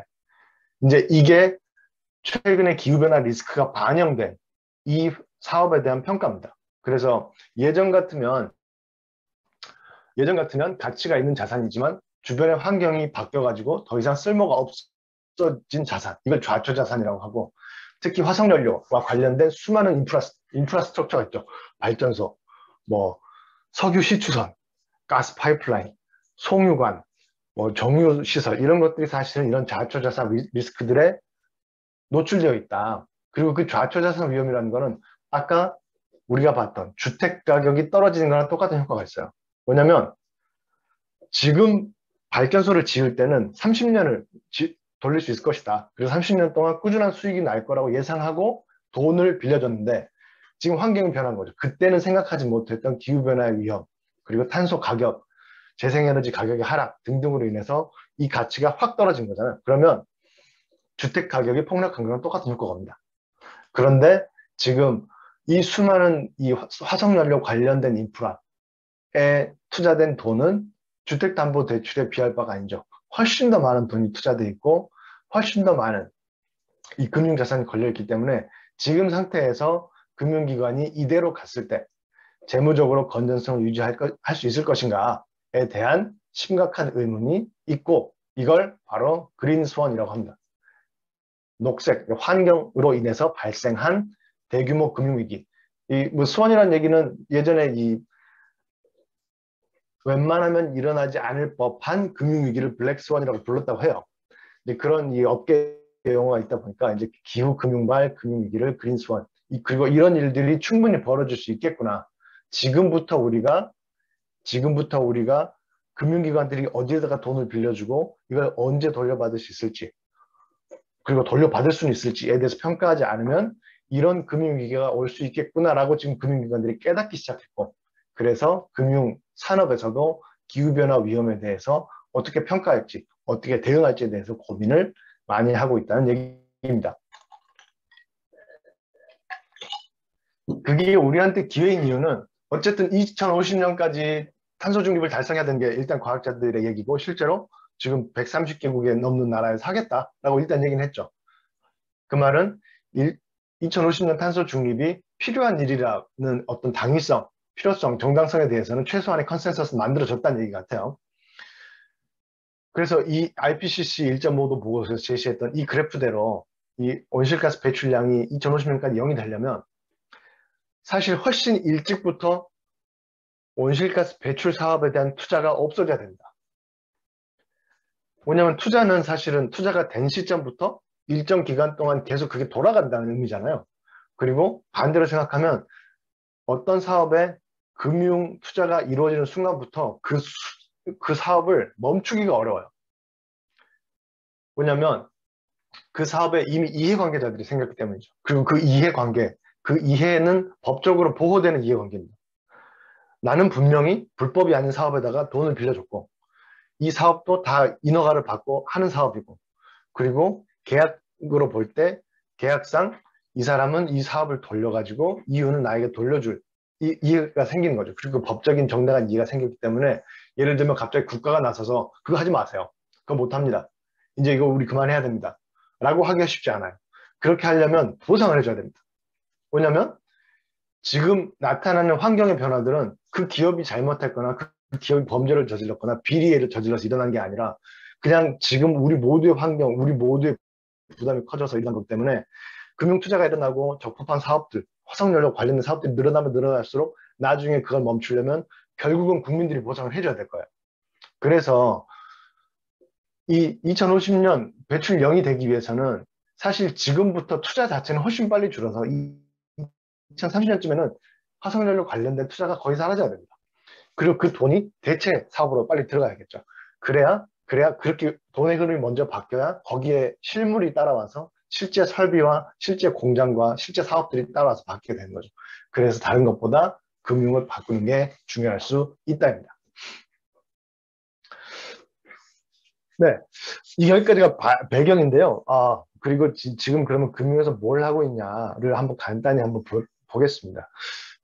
이제 이게 최근에 기후변화 리스크가 반영된 이 사업에 대한 평가입니다. 그래서 예전 같으면 가치가 있는 자산이지만 주변의 환경이 바뀌어가지고 더 이상 쓸모가 없어진 자산 이걸 좌초자산이라고 하고 특히 화석연료와 관련된 수많은 인프라스트럭처가 있죠. 발전소, 뭐 석유 시추선, 가스 파이프라인, 송유관, 뭐 정유시설 이런 것들이 사실은 이런 좌초자산 리스크들에 노출되어 있다. 그리고 그 좌초자산 위험이라는 거는 아까 우리가 봤던 주택 가격이 떨어지는 거랑 똑같은 효과가 있어요. 왜냐면 지금 발전소를 지을 때는 30년을 돌릴 수 있을 것이다. 그래서 30년 동안 꾸준한 수익이 날 거라고 예상하고 돈을 빌려줬는데 지금 환경이 변한 거죠. 그때는 생각하지 못했던 기후변화의 위험, 그리고 탄소 가격, 재생에너지 가격의 하락 등등으로 인해서 이 가치가 확 떨어진 거잖아요. 그러면 주택 가격이 폭락한 거랑 똑같은 효과가 옵니다. 그런데 지금 이 수많은 이 화석연료 관련된 인프라에 투자된 돈은 주택담보대출에 비할 바가 아니죠. 훨씬 더 많은 돈이 투자돼 있고 훨씬 더 많은 이 금융자산이 걸려있기 때문에 지금 상태에서 금융기관이 이대로 갔을 때 재무적으로 건전성을 유지할 수 있을 것인가에 대한 심각한 의문이 있고, 이걸 바로 그린 스원이라고 합니다. 녹색, 환경으로 인해서 발생한 대규모 금융위기. 뭐 스원이라는 얘기는 예전에 웬만하면 일어나지 않을 법한 금융위기를 블랙스원이라고 불렀다고 해요. 이제 그런 이 업계 용어가 있다 보니까 이제 기후 금융발 금융위기를 그린스원, 그리고 이런 일들이 충분히 벌어질 수 있겠구나. 지금부터 우리가 금융기관들이 어디에다가 돈을 빌려주고 이걸 언제 돌려받을 수 있을지, 그리고 돌려받을 수는 있을지에 대해서 평가하지 않으면 이런 금융위기가 올 수 있겠구나라고 지금 금융기관들이 깨닫기 시작했고, 그래서 금융산업에서도 기후변화 위험에 대해서 어떻게 평가할지, 어떻게 대응할지에 대해서 고민을 많이 하고 있다는 얘기입니다. 그게 우리한테 기회인 이유는 어쨌든 2050년까지 탄소 중립을 달성해야 되는 게 일단 과학자들의 얘기고, 실제로 지금 130개국에 넘는 나라에서 하겠다라고 일단 얘기는 했죠. 그 말은 2050년 탄소 중립이 필요한 일이라는 어떤 당위성, 필요성, 정당성에 대해서는 최소한의 컨센서스 만들어졌다는 얘기 같아요. 그래서 이 IPCC 1.5도 보고서에서 제시했던 이 그래프대로 이 온실가스 배출량이 2050년까지 0이 되려면 사실 훨씬 일찍부터 온실가스 배출 사업에 대한 투자가 없어져야 됩니다. 왜냐하면 투자는 사실은 투자가 된 시점부터 일정 기간 동안 계속 그게 돌아간다는 의미잖아요. 그리고 반대로 생각하면 어떤 사업에 금융 투자가 이루어지는 순간부터 그 사업을 멈추기가 어려워요. 왜냐하면 그 사업에 이미 이해관계자들이 생겼기 때문이죠. 그리고 그 이해관계, 그 이해는 법적으로 보호되는 이해관계입니다. 나는 분명히 불법이 아닌 사업에다가 돈을 빌려줬고, 이 사업도 다 인허가를 받고 하는 사업이고, 그리고 계약으로 볼 때 계약상 이 사람은 이 사업을 돌려가지고 이유는 나에게 돌려줄 이해가 생기는 거죠. 그리고 법적인 정당한 이해가 생겼기 때문에, 예를 들면 갑자기 국가가 나서서 그거 하지 마세요, 그거 못합니다, 이제 이거 우리 그만해야 됩니다 라고 하기가 쉽지 않아요. 그렇게 하려면 보상을 해줘야 됩니다. 왜냐하면 지금 나타나는 환경의 변화들은 그 기업이 잘못했거나 그 기업이 범죄를 저질렀거나 비리를 저질러서 일어난 게 아니라 그냥 지금 우리 모두의 환경, 우리 모두의 부담이 커져서 일어난 것 때문에, 금융투자가 일어나고 적법한 사업들, 화석연료 관련된 사업들이 늘어나면 늘어날수록 나중에 그걸 멈추려면 결국은 국민들이 보상을 해줘야 될 거예요. 그래서 이 2050년 배출 0이 되기 위해서는 사실 지금부터 투자 자체는 훨씬 빨리 줄어서 2030년쯤에는 화석연료 관련된 투자가 거의 사라져야 됩니다. 그리고 그 돈이 대체 사업으로 빨리 들어가야겠죠. 그래야 그렇게 돈의 흐름이 먼저 바뀌어야 거기에 실물이 따라와서 실제 설비와 실제 공장과 실제 사업들이 따라와서 바뀌게 되는 거죠. 그래서 다른 것보다 금융을 바꾸는 게 중요할 수 있다입니다. 네, 여기까지가 배경인데요. 그리고 지금 그러면 금융에서 뭘 하고 있냐를 한번 간단히 한번 보겠습니다.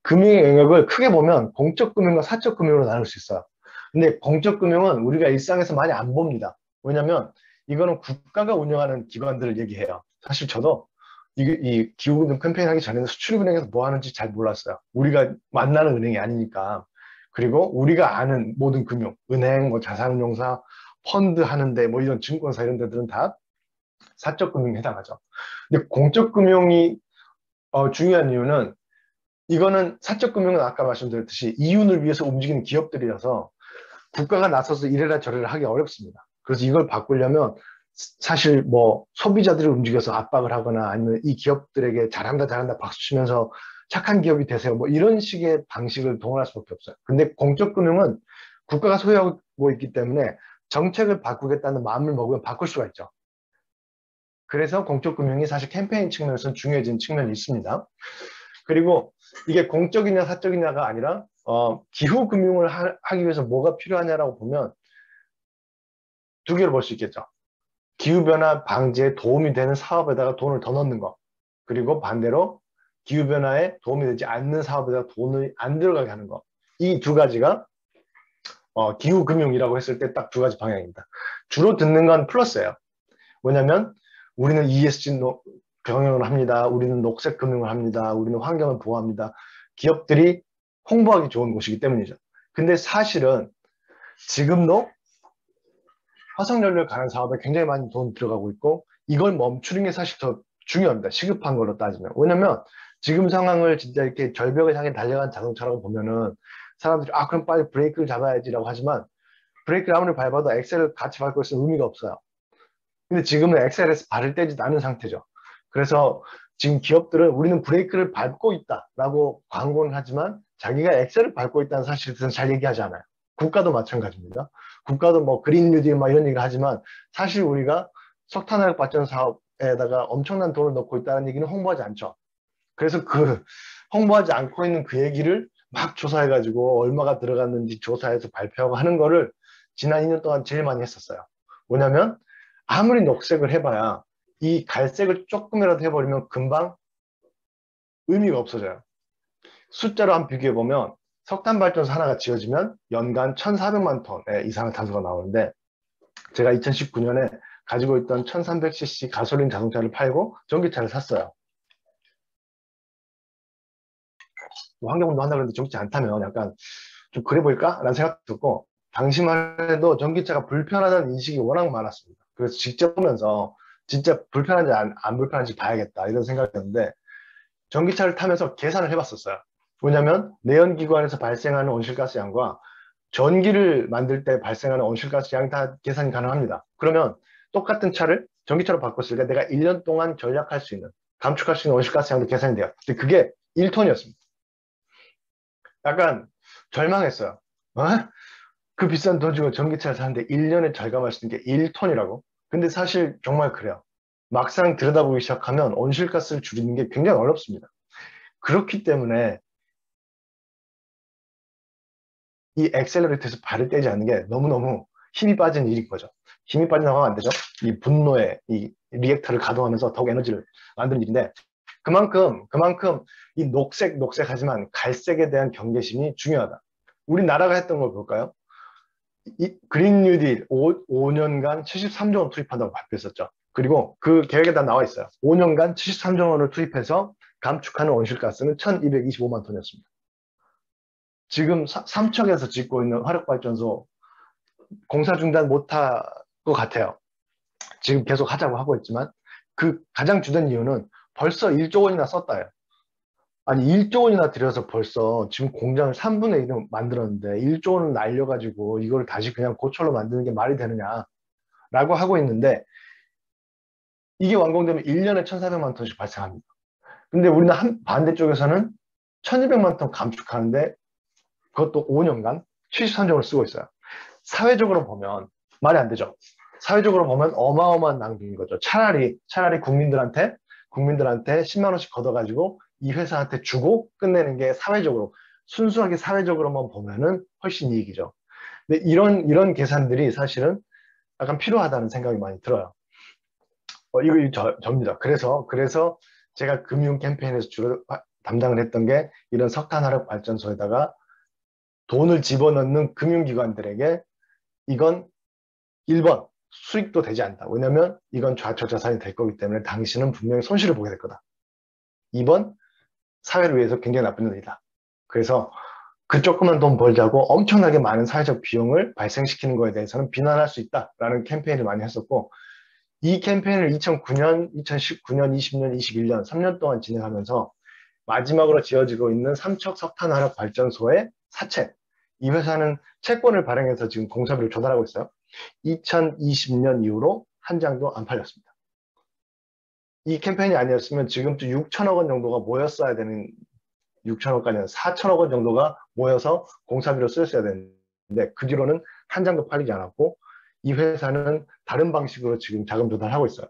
금융의 영역을 크게 보면 공적 금융과 사적 금융으로 나눌 수 있어요. 근데 공적 금융은 우리가 일상에서 많이 안 봅니다. 왜냐하면 이거는 국가가 운영하는 기관들을 얘기해요. 사실 저도 이 기후금융 캠페인 하기 전에는 수출은행에서 뭐 하는지 잘 몰랐어요. 우리가 만나는 은행이 아니니까. 그리고 우리가 아는 모든 금융, 은행, 뭐 자산운용사, 펀드 하는데 뭐 이런 증권사 이런 데들은 다 사적 금융에 해당하죠. 근데 공적 금융이 중요한 이유는, 이거는 사적 금융은 아까 말씀드렸듯이 이윤을 위해서 움직이는 기업들이라서 국가가 나서서 이래라 저래라 하기 어렵습니다. 그래서 이걸 바꾸려면 사실 뭐 소비자들이 움직여서 압박을 하거나 아니면 이 기업들에게 잘한다 잘한다 박수 치면서 착한 기업이 되세요, 뭐 이런 식의 방식을 동원할 수밖에 없어요. 근데 공적 금융은 국가가 소유하고 있기 때문에 정책을 바꾸겠다는 마음을 먹으면 바꿀 수가 있죠. 그래서 공적 금융이 사실 캠페인 측면에서는 중요해진 측면이 있습니다. 그리고 이게 공적이냐 사적이냐가 아니라 기후 금융을 하기 위해서 뭐가 필요하냐라고 보면 두 개로 볼 수 있겠죠. 기후변화 방지에 도움이 되는 사업에다가 돈을 더 넣는 거, 그리고 반대로 기후변화에 도움이 되지 않는 사업에다 돈을 안 들어가게 하는 거. 이 두 가지가 기후금융이라고 했을 때 딱 두 가지 방향입니다. 주로 듣는 건 플러스예요. 왜냐하면 우리는 ESG 경영을 합니다. 우리는 녹색 금융을 합니다. 우리는 환경을 보호합니다. 기업들이 홍보하기 좋은 곳이기 때문이죠. 근데 사실은 지금도 화석연료를 가는 사업에 굉장히 많이 돈 들어가고 있고 이걸 멈추는 게 사실 더 중요합니다. 시급한 걸로 따지면. 왜냐면 지금 상황을 진짜 이렇게 절벽을 향해 달려간 자동차라고 보면은 사람들이 그럼 빨리 브레이크를 잡아야지라고 하지만 브레이크를 아무리 밟아도 엑셀을 같이 밟고 있으면 의미가 없어요. 근데 지금은 엑셀에서 발을 떼지도 않은 상태죠. 그래서 지금 기업들은 우리는 브레이크를 밟고 있다라고 광고는 하지만 자기가 엑셀을 밟고 있다는 사실은 잘 얘기하지 않아요. 국가도 마찬가지입니다. 국가도 뭐 그린 뉴딜 막 이런 얘기를 하지만 사실 우리가 석탄화력 발전 사업에다가 엄청난 돈을 넣고 있다는 얘기는 홍보하지 않죠. 그래서 그 홍보하지 않고 있는 그 얘기를 막 조사해가지고 얼마가 들어갔는지 조사해서 발표하고 하는 거를 지난 2년 동안 제일 많이 했었어요. 뭐냐면 아무리 녹색을 해봐야 이 갈색을 조금이라도 해버리면 금방 의미가 없어져요. 숫자로 한번 비교해보면 석탄 발전소 하나가 지어지면 연간 1,400만 톤의 이산화탄소가 나오는데 제가 2019년에 가지고 있던 1300cc 가솔린 자동차를 팔고 전기차를 샀어요. 뭐 환경운동 한다고 했는데 전기차 안 타면 약간 좀 그래 보일까? 라는 생각도 들고 당시만 해도 전기차가 불편하다는 인식이 워낙 많았습니다. 그래서 직접 보면서 진짜 불편한지 안 불편한지 봐야겠다 이런 생각이었는데 전기차를 타면서 계산을 해봤었어요. 왜냐하면 내연기관에서 발생하는 온실가스 양과 전기를 만들 때 발생하는 온실가스 양 다 계산이 가능합니다. 그러면 똑같은 차를 전기차로 바꿨을 때 내가 1년 동안 절약할 수 있는, 감축할 수 있는 온실가스 양도 계산이 돼요. 근데 그게 1톤이었습니다. 약간 절망했어요. 어? 그 비싼 돈 주고 전기차를 사는데 1년에 절감할 수 있는 게 1톤이라고? 근데 사실 정말 그래요. 막상 들여다보기 시작하면 온실가스를 줄이는 게 굉장히 어렵습니다. 그렇기 때문에 이 엑셀러레이터에서 발을 떼지 않는 게 너무너무 힘이 빠진 일인 거죠. 힘이 빠진다고 하면 안 되죠. 이 분노의 이 리액터를 가동하면서 더욱 에너지를 만드는 일인데 그만큼 이 녹색하지만 갈색에 대한 경계심이 중요하다. 우리나라가 했던 걸 볼까요? 이 그린 뉴딜 5년간 73조 원 투입한다고 발표했었죠. 그리고 그 계획에 다 나와 있어요. 5년간 73조 원을 투입해서 감축하는 온실가스는 1225만 톤이었습니다. 지금 삼척에서 짓고 있는 화력발전소 공사 중단 못할 것 같아요. 지금 계속 하자고 하고 있지만 그 가장 주된 이유는 벌써 1조 원이나 썼다요. 아니 1조 원이나 들여서 벌써 지금 공장을 3분의 1을 만들었는데 1조 원을 날려가지고 이걸 다시 그냥 고철로 만드는 게 말이 되느냐라고 하고 있는데 이게 완공되면 1년에 1,400만 톤씩 발생합니다. 근데 우리는 반대쪽에서는 1,200만 톤 감축하는데 그것도 5년간 73조 원을 쓰고 있어요. 사회적으로 보면 말이 안 되죠. 사회적으로 보면 어마어마한 낭비인 거죠. 차라리 국민들한테 10만 원씩 걷어가지고 이 회사한테 주고 끝내는 게 순수하게 사회적으로만 보면은 훨씬 이익이죠. 근데 이런 계산들이 사실은 약간 필요하다는 생각이 많이 들어요. 이거 접니다. 그래서 제가 금융 캠페인에서 주로 담당을 했던 게 이런 석탄화력 발전소에다가 돈을 집어넣는 금융기관들에게 이건 1번 수익도 되지 않다. 왜냐하면 이건 좌초자산이 될 거기 때문에 당신은 분명히 손실을 보게 될 거다. 2번 사회를 위해서 굉장히 나쁜 일이다. 그래서 그 조그만 돈 벌자고 엄청나게 많은 사회적 비용을 발생시키는 거에 대해서는 비난할 수 있다라는 캠페인을 많이 했었고 이 캠페인을 2009년, 2019년, 20년, 21년 3년 동안 진행하면서 마지막으로 지어지고 있는 삼척 석탄화력 발전소의 사채 이 회사는 채권을 발행해서 지금 공사비를 조달하고 있어요. 2020년 이후로 한 장도 안 팔렸습니다. 이 캠페인이 아니었으면 지금쯤 6천억 원 정도가 모였어야 되는 6천억까지 아니라 4천억 원 정도가 모여서 공사비로 쓰였어야 되는데 그 뒤로는 한 장도 팔리지 않았고 이 회사는 다른 방식으로 지금 자금 조달하고 있어요.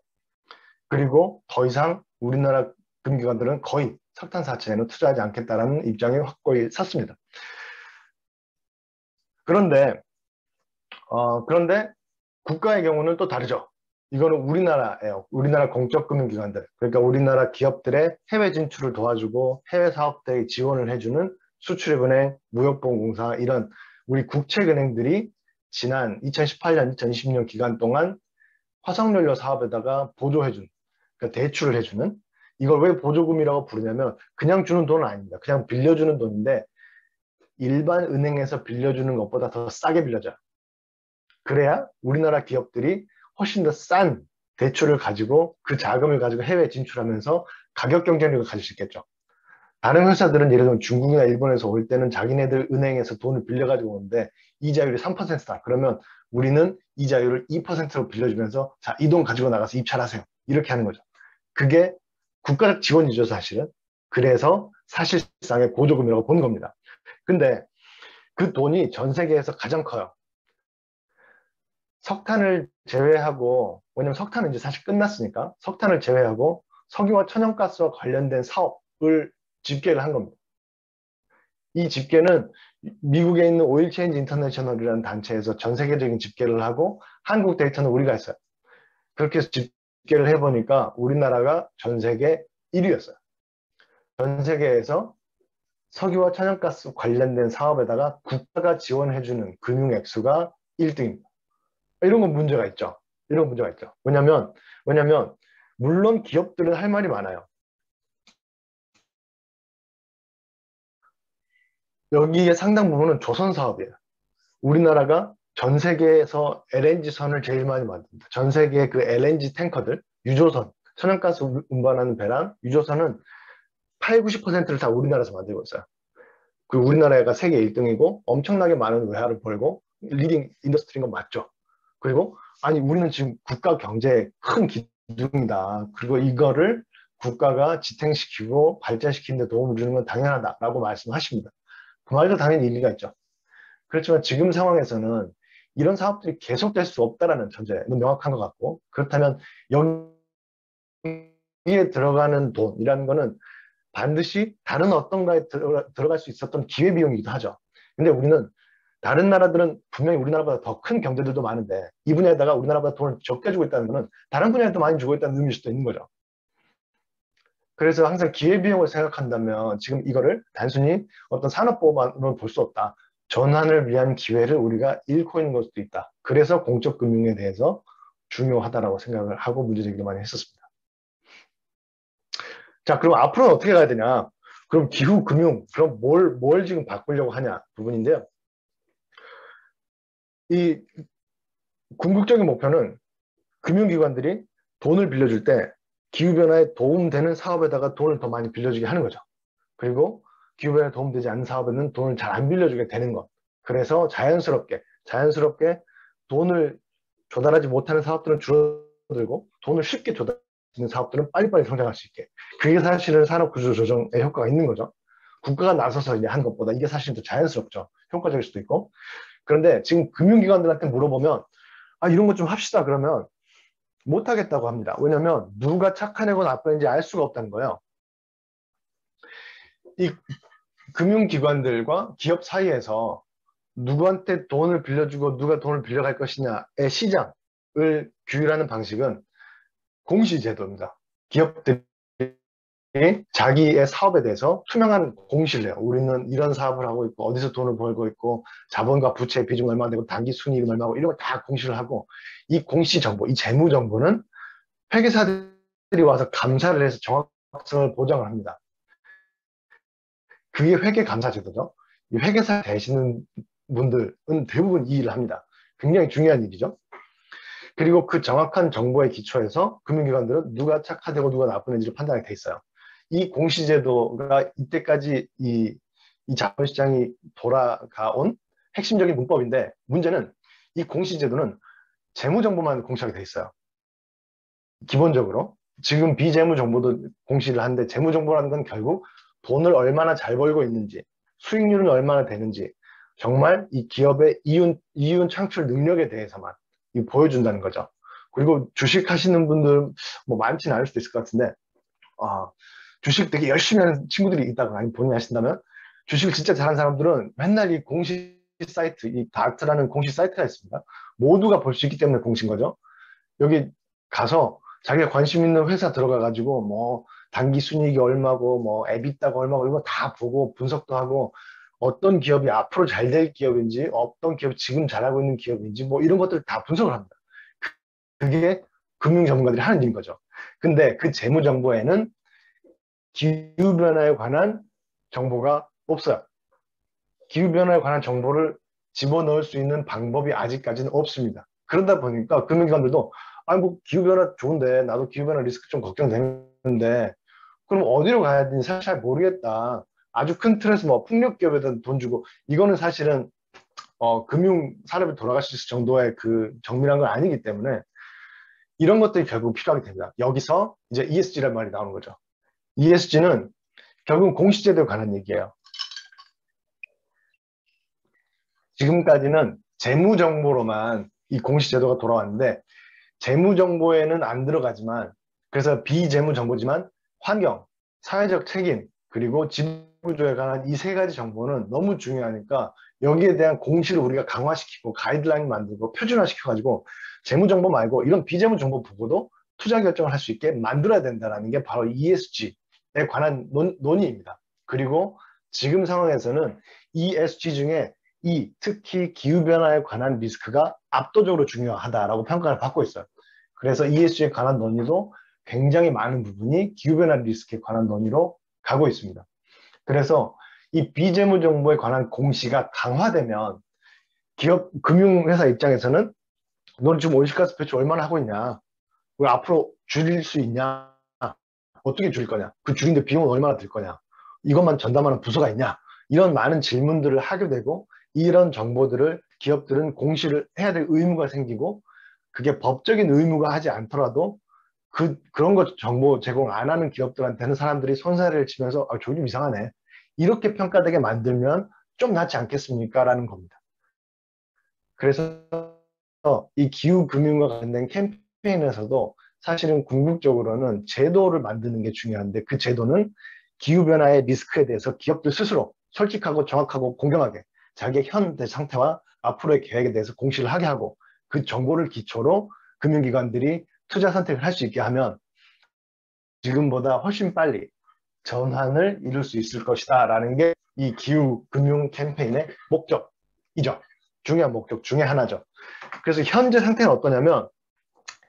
그리고 더 이상 우리나라 금기관들은 거의 석탄 사채에는 투자하지 않겠다라는 입장에 확고히 섰습니다. 그런데 국가의 경우는 또 다르죠. 이거는 우리나라예요. 우리나라 공적금융기관들. 그러니까 우리나라 기업들의 해외 진출을 도와주고 해외 사업대에 지원을 해주는 수출입은행, 무역보험공사 이런 우리 국책은행들이 지난 2018년, 2020년 기간 동안 화석연료 사업에다가 보조해준, 그러니까 대출을 해주는 이걸 왜 보조금이라고 부르냐면 그냥 주는 돈은 아닙니다. 그냥 빌려주는 돈인데 일반 은행에서 빌려주는 것보다 더 싸게 빌려줘요. 그래야 우리나라 기업들이 훨씬 더 싼 대출을 가지고 그 자금을 가지고 해외 진출하면서 가격 경쟁력을 가질 수 있겠죠. 다른 회사들은 예를 들면 중국이나 일본에서 올 때는 자기네들 은행에서 돈을 빌려가지고 오는데 이자율이 3%다. 그러면 우리는 이자율을 2%로 빌려주면서 자, 이 돈 가지고 나가서 입찰하세요. 이렇게 하는 거죠. 그게 국가적 지원이죠, 사실은. 그래서 사실상의 보조금이라고 보는 겁니다. 근데 그 돈이 전 세계에서 가장 커요. 석탄을 제외하고, 왜냐면 석탄은 이제 사실 끝났으니까, 석탄을 제외하고 석유와 천연가스와 관련된 사업을 집계를 한 겁니다. 이 집계는 미국에 있는 오일 체인지 인터내셔널이라는 단체에서 전 세계적인 집계를 하고 한국 데이터는 우리가 했어요. 그렇게 해서 집계를 해보니까 우리나라가 전 세계 1위였어요. 전 세계에서 석유와 천연가스 관련된 사업에다가 국가가 지원해주는 금융 액수가 1등입니다. 이런 건 문제가 있죠. 이런 문제가 있죠. 왜냐면 물론 기업들은 할 말이 많아요. 여기에 상당 부분은 조선 사업이에요. 우리나라가 전 세계에서 LNG 선을 제일 많이 만듭니다. 전 세계 그 LNG 탱커들, 유조선, 천연가스 운반하는 배랑 유조선은 8, 90%를 다 우리나라에서 만들고 있어요. 그리고 우리나라가 세계 1등이고 엄청나게 많은 외화를 벌고 리딩 인더스트리인 건 맞죠. 그리고 아니 우리는 지금 국가 경제의 큰 기둥이다. 그리고 이거를 국가가 지탱시키고 발전시키는 데 도움을 주는 건 당연하다라고 말씀하십니다. 그 말도 당연히 일리가 있죠. 그렇지만 지금 상황에서는 이런 사업들이 계속될 수 없다라는 전제는 명확한 것 같고 그렇다면 여기에 들어가는 돈이라는 거는 반드시 다른 어떤 가에 들어갈 수 있었던 기회비용이기도 하죠. 근데 우리는 다른 나라들은 분명히 우리나라보다 더 큰 경제들도 많은데 이 분야에다가 우리나라보다 돈을 적게 주고 있다는 것은 다른 분야에도 많이 주고 있다는 의미일 수도 있는 거죠. 그래서 항상 기회비용을 생각한다면 지금 이거를 단순히 어떤 산업보호만으로 볼 수 없다. 전환을 위한 기회를 우리가 잃고 있는 걸 수도 있다. 그래서 공적금융에 대해서 중요하다라고 생각을 하고 문제제기를 많이 했었습니다. 자, 그럼 앞으로는 어떻게 가야 되냐? 그럼 기후금융, 그럼 뭘 지금 바꾸려고 하냐 부분인데요. 이 궁극적인 목표는 금융기관들이 돈을 빌려줄 때 기후변화에 도움되는 사업에다가 돈을 더 많이 빌려주게 하는 거죠. 그리고 기후변화에 도움되지 않는 사업에는 돈을 잘 안 빌려주게 되는 것. 그래서 자연스럽게 돈을 조달하지 못하는 사업들은 줄어들고 돈을 쉽게 조달할 수 있는 사업들은 빨리빨리 성장할 수 있게. 그게 사실은 산업구조조정의 효과가 있는 거죠. 국가가 나서서 이제 하는 것보다 이게 사실은 더 자연스럽죠. 효과적일 수도 있고. 그런데 지금 금융기관들한테 물어보면 아, 이런 것 좀 합시다. 그러면 못하겠다고 합니다. 왜냐하면 누가 착한 애고 나쁜 애인지 알 수가 없다는 거예요. 이 금융기관들과 기업 사이에서 누구한테 돈을 빌려주고 누가 돈을 빌려갈 것이냐의 시장을 규율하는 방식은 공시제도입니다. 기업들이 자기의 사업에 대해서 투명한 공시를 해요. 우리는 이런 사업을 하고 있고 어디서 돈을 벌고 있고 자본과 부채의 비중 얼마 되고 단기 순이익 얼마고 이런 걸 다 공시를 하고 이 공시 정보, 이 재무 정보는 회계사들이 와서 감사를 해서 정확성을 보장을 합니다. 그게 회계감사제도죠. 이 회계사 되시는 분들은 대부분 이 일을 합니다. 굉장히 중요한 일이죠. 그리고 그 정확한 정보에 기초해서 금융기관들은 누가 착하되고 누가 나쁜 애인지를 판단하게 돼 있어요. 이 공시제도가 이때까지 이 자본시장이 돌아가온 핵심적인 문법인데 문제는 이 공시제도는 재무정보만 공시하게 돼 있어요. 기본적으로 지금 비재무정보도 공시를 하는데 재무정보라는 건 결국 돈을 얼마나 잘 벌고 있는지 수익률은 얼마나 되는지 정말 이 기업의 이윤 창출 능력에 대해서만 보여준다는 거죠. 그리고 주식 하시는 분들 뭐 많지는 않을 수도 있을 것 같은데 주식 되게 열심히 하는 친구들이 있다고 아니 본인이 하신다면 주식을 진짜 잘하는 사람들은 맨날 이 공시 사이트, 이 다트라는 공시 사이트가 있습니다. 모두가 볼 수 있기 때문에 공시인 거죠. 여기 가서 자기가 관심 있는 회사 들어가가지고 뭐 단기 순이익이 얼마고 뭐 에비타가 얼마고 이거 다 보고 분석도 하고 어떤 기업이 앞으로 잘 될 기업인지 어떤 기업이 지금 잘하고 있는 기업인지 뭐 이런 것들 다 분석을 합니다. 그게 금융 전문가들이 하는 일인 거죠. 근데 그 재무 정보에는 기후변화에 관한 정보가 없어요. 기후변화에 관한 정보를 집어넣을 수 있는 방법이 아직까지는 없습니다. 그러다 보니까 금융기관들도 아니 뭐 기후변화 좋은데 나도 기후변화 리스크 좀 걱정되는데 그럼 어디로 가야 되는지 사실 잘 모르겠다. 아주 큰 틀에서 뭐 풍력기업에다 돈 주고 이거는 사실은 금융 산업이 돌아갈 수 있을 정도의 그 정밀한 건 아니기 때문에 이런 것들이 결국 필요하게 됩니다. 여기서 이제 ESG란 말이 나오는 거죠. ESG는 결국은 공시제도에 관한 얘기예요. 지금까지는 재무정보로만 이 공시제도가 돌아왔는데 재무정보에는 안 들어가지만 그래서 비재무정보지만 환경, 사회적 책임, 그리고 지구조에 관한 이 세 가지 정보는 너무 중요하니까 여기에 대한 공시를 우리가 강화시키고 가이드라인 만들고 표준화시켜가지고 재무정보 말고 이런 비재무정보 보고도 투자 결정을 할 수 있게 만들어야 된다는 게 바로 ESG에 관한 논의입니다. 그리고 지금 상황에서는 ESG 중에 특히 기후변화에 관한 리스크가 압도적으로 중요하다라고 평가를 받고 있어요. 그래서 ESG에 관한 논의도 굉장히 많은 부분이 기후변화 리스크에 관한 논의로 가고 있습니다. 그래서 이 비재무 정보에 관한 공시가 강화되면 기업, 금융회사 입장에서는 넌 지금 온실가스 배출 얼마나 하고 있냐? 왜 앞으로 줄일 수 있냐? 어떻게 줄일 거냐? 그 줄인데 비용은 얼마나 들 거냐? 이것만 전담하는 부서가 있냐? 이런 많은 질문들을 하게 되고 이런 정보들을 기업들은 공시를 해야 될 의무가 생기고 그게 법적인 의무가 하지 않더라도 그런 거 정보 제공 안 하는 기업들한테는 사람들이 손사래를 치면서 아, 저기 좀 이상하네. 이렇게 평가되게 만들면 좀 낫지 않겠습니까? 라는 겁니다. 그래서 이 기후금융과 관련된 캠페인에서도 사실은 궁극적으로는 제도를 만드는 게 중요한데 그 제도는 기후변화의 리스크에 대해서 기업들 스스로 솔직하고 정확하고 공정하게 자기의 현재 상태와 앞으로의 계획에 대해서 공시를 하게 하고 그 정보를 기초로 금융기관들이 투자 선택을 할 수 있게 하면 지금보다 훨씬 빨리 전환을 이룰 수 있을 것이다 라는 게 이 기후금융 캠페인의 목적이죠. 중요한 목적 중에 하나죠. 그래서 현재 상태는 어떠냐면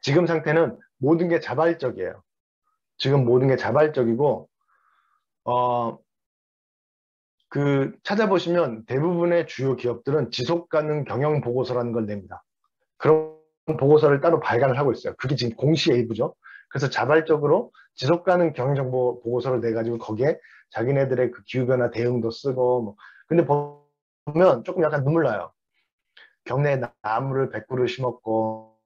지금 상태는 모든 게 자발적이에요. 지금 모든 게 자발적이고 찾아보시면 대부분의 주요 기업들은 지속가능 경영 보고서라는 걸 냅니다. 그런 보고서를 따로 발간을 하고 있어요. 그게 지금 공시의 일부죠. 그래서 자발적으로 지속가능 경영정보 보고서를 내가지고 거기에 자기네들의 그 기후변화 대응도 쓰고 뭐. 근데 보면 조금 약간 눈물 나요. 경내에 나무를 100그루 심었고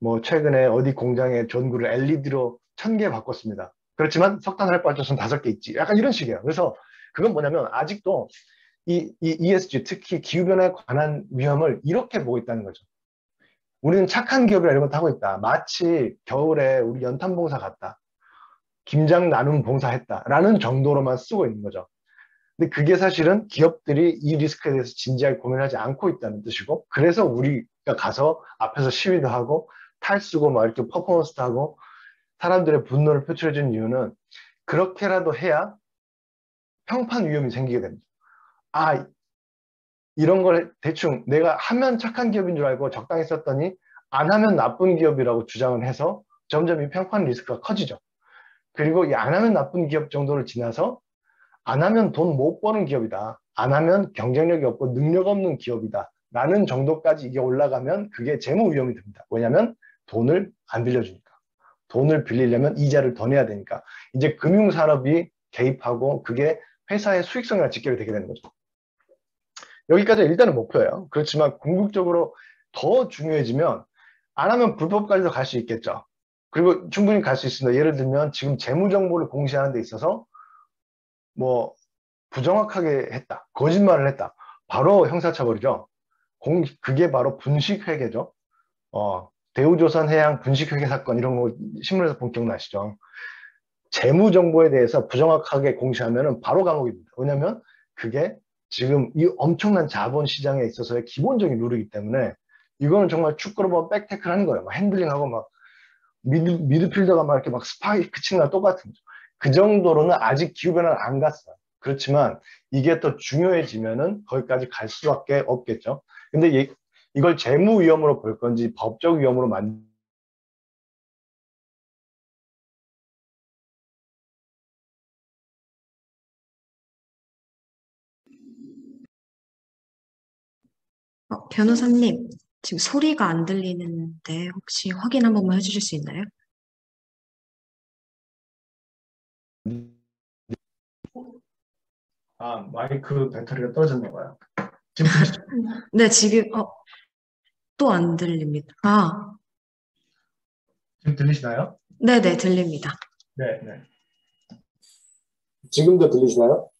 뭐 최근에 어디 공장에 전구를 LED로 1000개 바꿨습니다. 그렇지만 석탄화력 발전소는 5개 있지. 약간 이런 식이에요. 그래서 그건 뭐냐면 아직도 이 ESG 특히 기후변화에 관한 위험을 이렇게 보고 있다는 거죠. 우리는 착한 기업이라 이런 것도 하고 있다. 마치 겨울에 우리 연탄봉사 갔다. 김장 나눔 봉사했다라는 정도로만 쓰고 있는 거죠. 근데 그게 사실은 기업들이 이 리스크에 대해서 진지하게 고민하지 않고 있다는 뜻이고 그래서 우리가 가서 앞에서 시위도 하고 탈쓰고 막 이렇게 퍼포먼스도 하고 사람들의 분노를 표출해 준 이유는 그렇게라도 해야 평판 위험이 생기게 됩니다. 아, 이런 걸 대충 내가 하면 착한 기업인 줄 알고 적당히 썼더니 안 하면 나쁜 기업이라고 주장을 해서 점점 이 평판 리스크가 커지죠. 그리고 이 안 하면 나쁜 기업 정도를 지나서 안 하면 돈 못 버는 기업이다. 안 하면 경쟁력이 없고 능력 없는 기업이다. 라는 정도까지 이게 올라가면 그게 재무 위험이 됩니다. 왜냐하면 돈을 안 빌려주니까. 돈을 빌리려면 이자를 더 내야 되니까. 이제 금융산업이 개입하고 그게 회사의 수익성이랑 직결이 되게 되는 거죠. 여기까지 일단은 목표예요. 그렇지만 궁극적으로 더 중요해지면 안 하면 불법까지도 갈 수 있겠죠. 그리고 충분히 갈 수 있습니다. 예를 들면 지금 재무정보를 공시하는 데 있어서 뭐 부정확하게 했다. 거짓말을 했다. 바로 형사처벌이죠. 그게 바로 분식회계죠. 대우조선해양 분식회계 사건 이런 거 신문에서 본 기억나시죠? 재무정보에 대해서 부정확하게 공시하면 바로 감옥입니다. 왜냐하면 그게 지금 이 엄청난 자본시장에 있어서의 기본적인 룰이기 때문에 이거는 정말 축구로 보면 백태클 하는 거예요. 막 핸들링하고 막 미드필더가 막 이렇게 막 스파이크 치는 거랑 똑같은 거죠. 그 정도로는 아직 기후변화는 안 갔어요. 그렇지만 이게 또 중요해지면은 거기까지 갈 수밖에 없겠죠. 근데 이걸 재무 위험으로 볼 건지 법적 위험으로 변호사님, 지금 소리가 안 들리는데 혹시 확인 한 번만 해주실 수 있나요? 마이크 배터리가 떨어졌나 봐요. 지금 들리시죠? 네, 지금 또 안 들립니다. 지금 들리시나요? 네네, 들립니다. 네, 네. 지금도 들리시나요?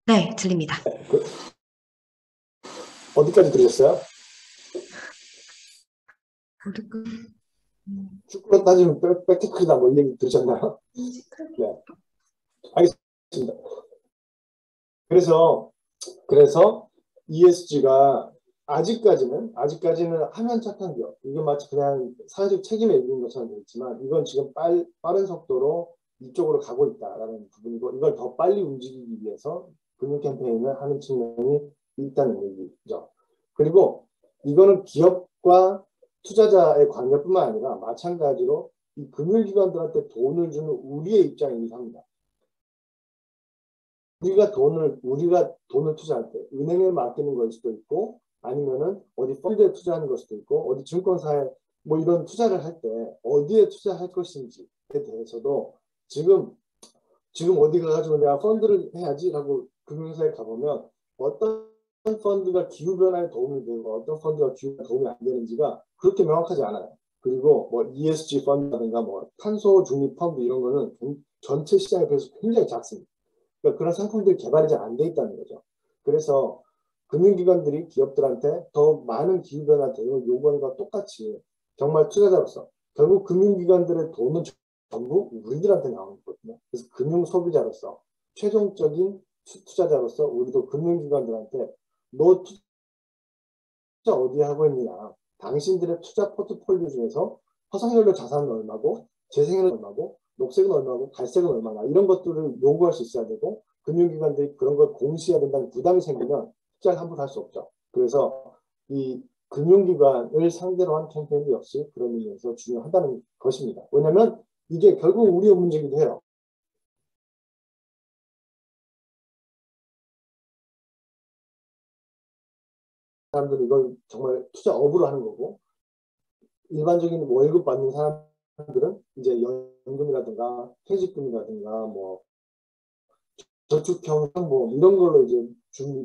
네, 들립니다. 어디까지 들으셨어요? 축구로 따지면 백태클이다 뭐 이 얘기 들으셨나요? 네, 알겠습니다. 그래서 ESG가 아직까지는 하면 착한 기업, 이게 마치 그냥 사회적 책임에 있는 것처럼 되어 있지만 이건 지금 빠른 속도로 이쪽으로 가고 있다라는 부분이고, 이걸 더 빨리 움직이기 위해서 금융 캠페인을 하는 측면이 있다는 얘기죠. 그리고 이거는 기업과 투자자의 관계뿐만 아니라 마찬가지로 이 금융기관들한테 돈을 주는 우리의 입장이기도 합니다. 우리가 돈을 투자할 때 은행에 맡기는 걸 수도 있고, 아니면은 어디 펀드에 투자하는 걸 수도 있고, 어디 증권사에 뭐 이런 투자를 할 때 어디에 투자할 것인지에 대해서도 지금 어디 가가지고 내가 펀드를 해야지라고 금융사에 가보면 어떤 펀드가 기후변화에 도움이 되고 어떤 펀드가 기후변화에 도움이 안 되는지가 그렇게 명확하지 않아요. 그리고 뭐 ESG 펀드라든가 뭐 탄소 중립 펀드 이런 거는 전체 시장에 비해서 굉장히 작습니다. 그러니까 그런 상품들이 개발이 잘 안 돼 있다는 거죠. 그래서 금융기관들이 기업들한테 더 많은 기후변화 대응을 요구하는 것과 똑같이 정말 투자자로서 결국 금융기관들의 돈은 전부 우리들한테 나오는 거거든요. 그래서 금융소비자로서 최종적인 투자자로서 우리도 금융기관들한테 너 투자 어디에 하고 있느냐, 당신들의 투자 포트폴리오 중에서 화석연료 자산은 얼마고 재생에너지는 얼마고 녹색은 얼마고 갈색은 얼마나, 이런 것들을 요구할 수 있어야 되고, 금융기관들이 그런 걸 공시해야 된다는 부담이 생기면 투자를 함부로 할 수 없죠. 그래서 이 금융기관을 상대로 한 캠페인도 역시 그런 의미에서 중요하다는 것입니다. 왜냐하면 이게 결국 우리의 문제이기도 해요. 사람들은 이걸 정말 투자 업으로 하는 거고, 일반적인 월급 받는 사람들은 이제 연금이라든가 퇴직금이라든가 뭐 저축형 뭐 이런 걸로 이제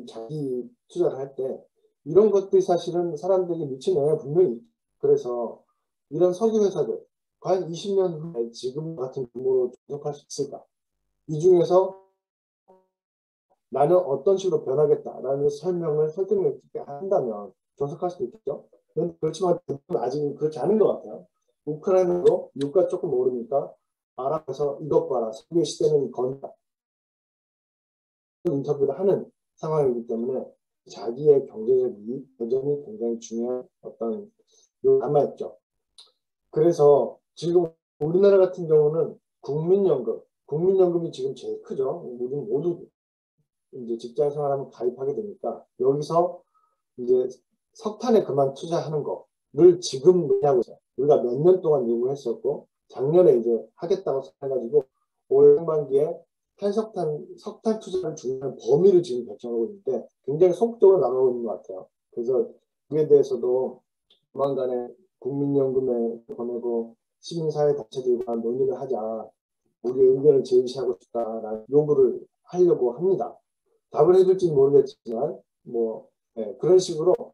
자기 투자를 할 때 이런 것들이 사실은 사람들에게 미치는 영향이 분명히 있죠. 그래서 이런 석유 회사들 과연 20년 후에 지금 같은 규모로 존속할 수 있을까? 이 중에서 나는 어떤 식으로 변하겠다라는 설명을 설득력 있게 한다면 존속할 수도 있겠죠. 그렇지만 아직은 그렇지 않은 것 같아요. 우크라이나도 유가 조금 오르니까 알아서 이것 봐라, 석유 시대는 건다, 인터뷰를 하는 상황이기 때문에 자기의 경제적 이익, 여전히 굉장히 중요한 어떤 남아있죠. 그래서 지금 우리나라 같은 경우는 국민연금이 지금 제일 크죠. 우리 모두 이제 직장 생활하면 가입하게 되니까 여기서 이제 석탄에 그만 투자하는 거를 지금 논의하고 있어요. 우리가 몇 년 동안 요구했었고 작년에 이제 하겠다고 해가지고 올 상반기에 석탄 투자를 중요한 범위를 지금 결정하고 있는데 굉장히 속도로 나가고 있는 것 같아요. 그래서 그에 대해서도 조만간에 국민연금에 보내고 시민사회 단체들과 논의를 하자, 우리의 의견을 제시하고 싶다라는 요구를 하려고 합니다. 답을 해줄지는 모르겠지만 뭐 그런 식으로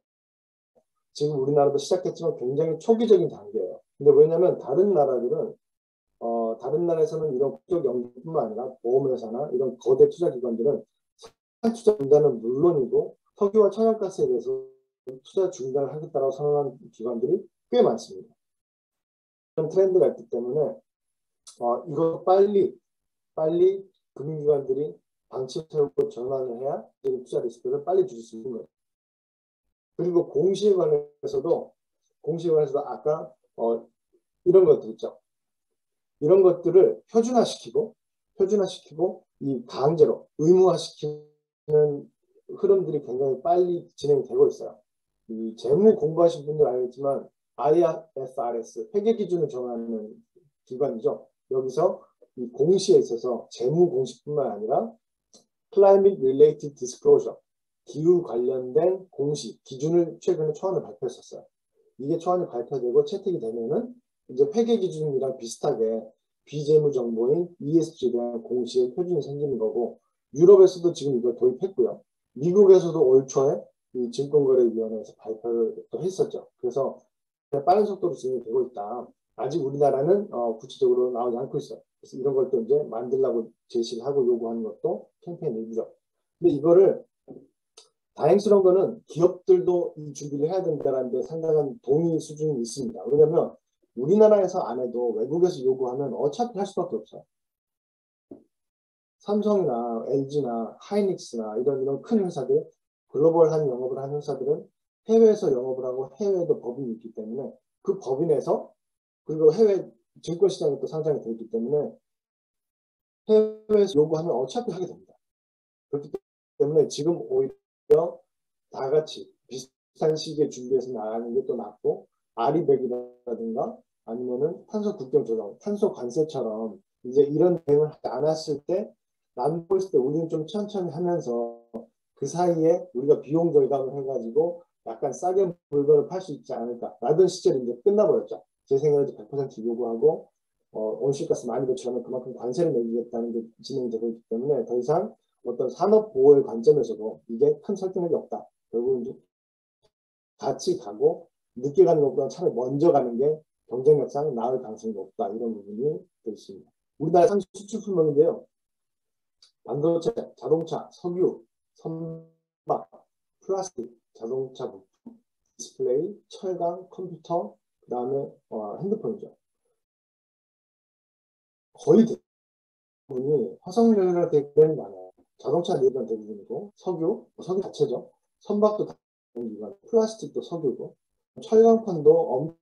지금 우리나라도 시작했지만 굉장히 초기적인 단계예요. 근데 왜냐하면 다른 나라에서는 이런 국적 연구뿐만 아니라 보험회사나 이런 거대 투자기관들은 투자 중단은 물론이고 석유와 천연가스에 대해서 투자 중단을 하겠다고 선언한 기관들이 꽤 많습니다. 이런 트렌드가 있기 때문에 이거 빨리 금융기관들이 방침을 세우고 전환을 해야 투자 리스크를 빨리 줄일 수 있는 거예요. 그리고 공시에 관해서도 공시관에서도 아까 이런 것들 있죠. 이런 것들을 표준화시키고 이 강제로 의무화시키는 흐름들이 굉장히 빨리 진행이 되고 있어요. 이 재무 공부하신 분들 알겠지만 IFRS 회계 기준을 정하는 기관이죠. 여기서 이 공시에 있어서 재무 공시뿐만 아니라 Climate Related Disclosure 기후 관련된 공시 기준을 최근에 초안을 발표했었어요. 이게 초안이 발표되고 채택이 되면은 이제 회계 기준이랑 비슷하게 비재무 정보인 ESG에 대한 공시의 표준이 생기는 거고, 유럽에서도 지금 이걸 도입했고요. 미국에서도 올 초에 이 증권거래위원회에서 발표를 또 했었죠. 그래서 빠른 속도로 진행이 되고 있다. 아직 우리나라는 구체적으로 나오지 않고 있어요. 그래서 이런 걸 또 이제 만들라고 제시를 하고 요구하는 것도 캠페인 일부죠. 근데 이거를 다행스러운 거는 기업들도 이 준비를 해야 된다는 데 상당한 동의 수준이 있습니다. 왜냐하면 우리나라에서 안 해도 외국에서 요구하면 어차피 할 수밖에 없어요. 삼성이나 LG나 하이닉스나 이런 큰 회사들, 글로벌한 영업을 하는 회사들은 해외에서 영업을 하고 해외에도 법인이 있기 때문에 그 법인에서, 그리고 해외 증권시장에 또 상장이 되어 있기 때문에 해외에서 요구하면 어차피 하게 됩니다. 그렇기 때문에 지금 오히려 다 같이 비슷한 시기에 준비해서 나가는 게 또 낫고, 아리백이라든가 아니면은 탄소 국경 조정, 탄소 관세처럼 이제 이런 대응을 하지 않았을 때, 난 보였을 때 우리는 좀 천천히 하면서 그 사이에 우리가 비용 절감을 해가지고 약간 싸게 물건을 팔 수 있지 않을까 라던 시절이 이제 끝나버렸죠. 재생에너지 100% 요구하고 온실가스 많이 배출하면 그만큼 관세를 매기겠다는 게 진행이 되고 있기 때문에 더 이상 어떤 산업 보호의 관점에서도 이게 큰 설득력이 없다. 결국 이제 같이 가고 늦게 가는 것보다 차라리 먼저 가는 게 경쟁력상 나을 가능성이 높다. 이런 부분이 되어 있습니다. 우리나라 상시 수출 품목인데요. 반도체, 자동차, 석유, 선박, 플라스틱, 자동차 부품, 디스플레이, 철강, 컴퓨터, 그 다음에 핸드폰이죠. 거의 대부분이 화석연료가 대부분이 많아요. 자동차 내부는 대부분이고, 석유 자체죠. 선박도 다기관, 플라스틱도 석유고, 철강판도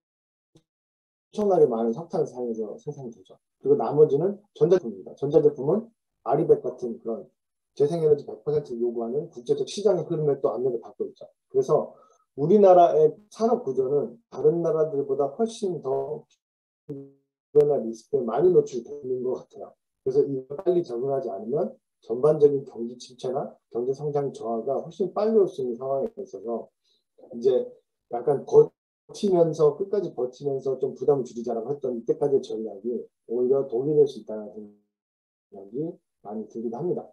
엄청나게 많은 석탄을 사용해서 생산이 되죠. 그리고 나머지는 전자제품입니다. 전자제품은 아리백 같은 그런 재생에너지 100% 요구하는 국제적 시장의 흐름에 또 압력을 받고 있죠. 그래서 우리나라의 산업 구조는 다른 나라들보다 훨씬 더 변화 리스크에 많이 노출되는 것 같아요. 그래서 이거 빨리 적응하지 않으면 전반적인 경기 침체나 경제 성장 저하가 훨씬 빨리 올 수 있는 상황에 있어서 이제 약간 끝까지 버티면서 좀 부담을 줄이자라고 했던 이때까지의 전략이 오히려 독이 될 수 있다는 생각이 많이 들기도 합니다.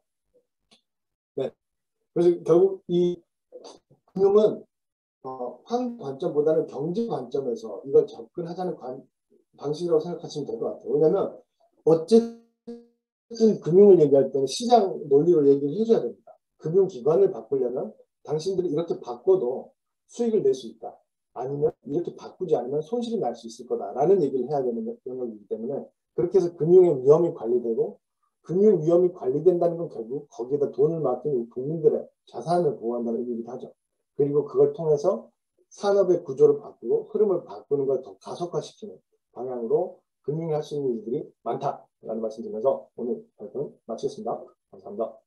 네. 그래서 결국 이 금융은 환 관점보다는 경제 관점에서 이걸 접근하자는 방식이라고 생각하시면 될 것 같아요. 왜냐하면 어쨌든 금융을 얘기할 때는 시장 논리로 얘기를 해줘야 됩니다. 금융기관을 바꾸려면 당신들이 이렇게 바꿔도 수익을 낼 수 있다. 아니면 이렇게 바꾸지 않으면 손실이 날 수 있을 거다라는 얘기를 해야 되는 영역이기 때문에, 그렇게 해서 금융의 위험이 관리되고, 금융 위험이 관리된다는 건 결국 거기에다 돈을 맡긴 국민들의 자산을 보호한다는 의미이기도 하죠. 그리고 그걸 통해서 산업의 구조를 바꾸고 흐름을 바꾸는 걸 더 가속화시키는 방향으로 금융이 할 수 있는 일들이 많다라는 말씀드리면서 오늘 발표는 마치겠습니다. 감사합니다.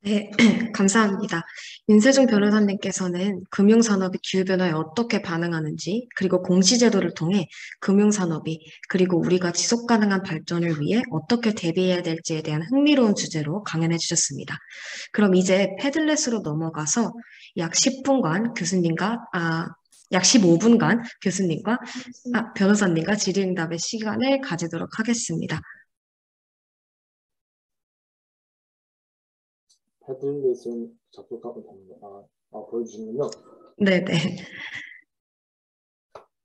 네, 감사합니다. 윤세종 변호사님께서는 금융산업이 기후변화에 어떻게 반응하는지, 그리고 공시제도를 통해 금융산업이, 그리고 우리가 지속가능한 발전을 위해 어떻게 대비해야 될지에 대한 흥미로운 주제로 강연해 주셨습니다. 그럼 이제 패들렛으로 넘어가서 약 10분간 약 15분간 변호사님과 질의응답의 시간을 가지도록 하겠습니다. 패들렛은 접속하고 보여주시면요. 네네.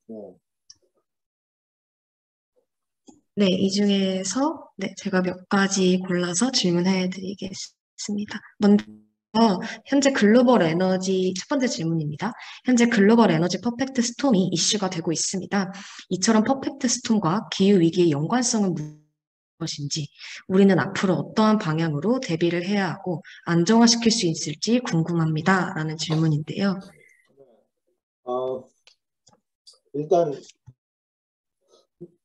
네. 네, 이 중에서 제가 몇 가지 골라서 질문해 드리겠습니다. 먼저 현재 글로벌 에너지 첫 번째 질문입니다. 현재 글로벌 에너지 퍼펙트 스톰이 이슈가 되고 있습니다. 이처럼 퍼펙트 스톰과 기후 위기의 연관성은 무엇인지, 우리는 앞으로 어떠한 방향으로 대비를 해야 하고 안정화시킬 수 있을지 궁금합니다. 라는 질문인데요. 어, 일단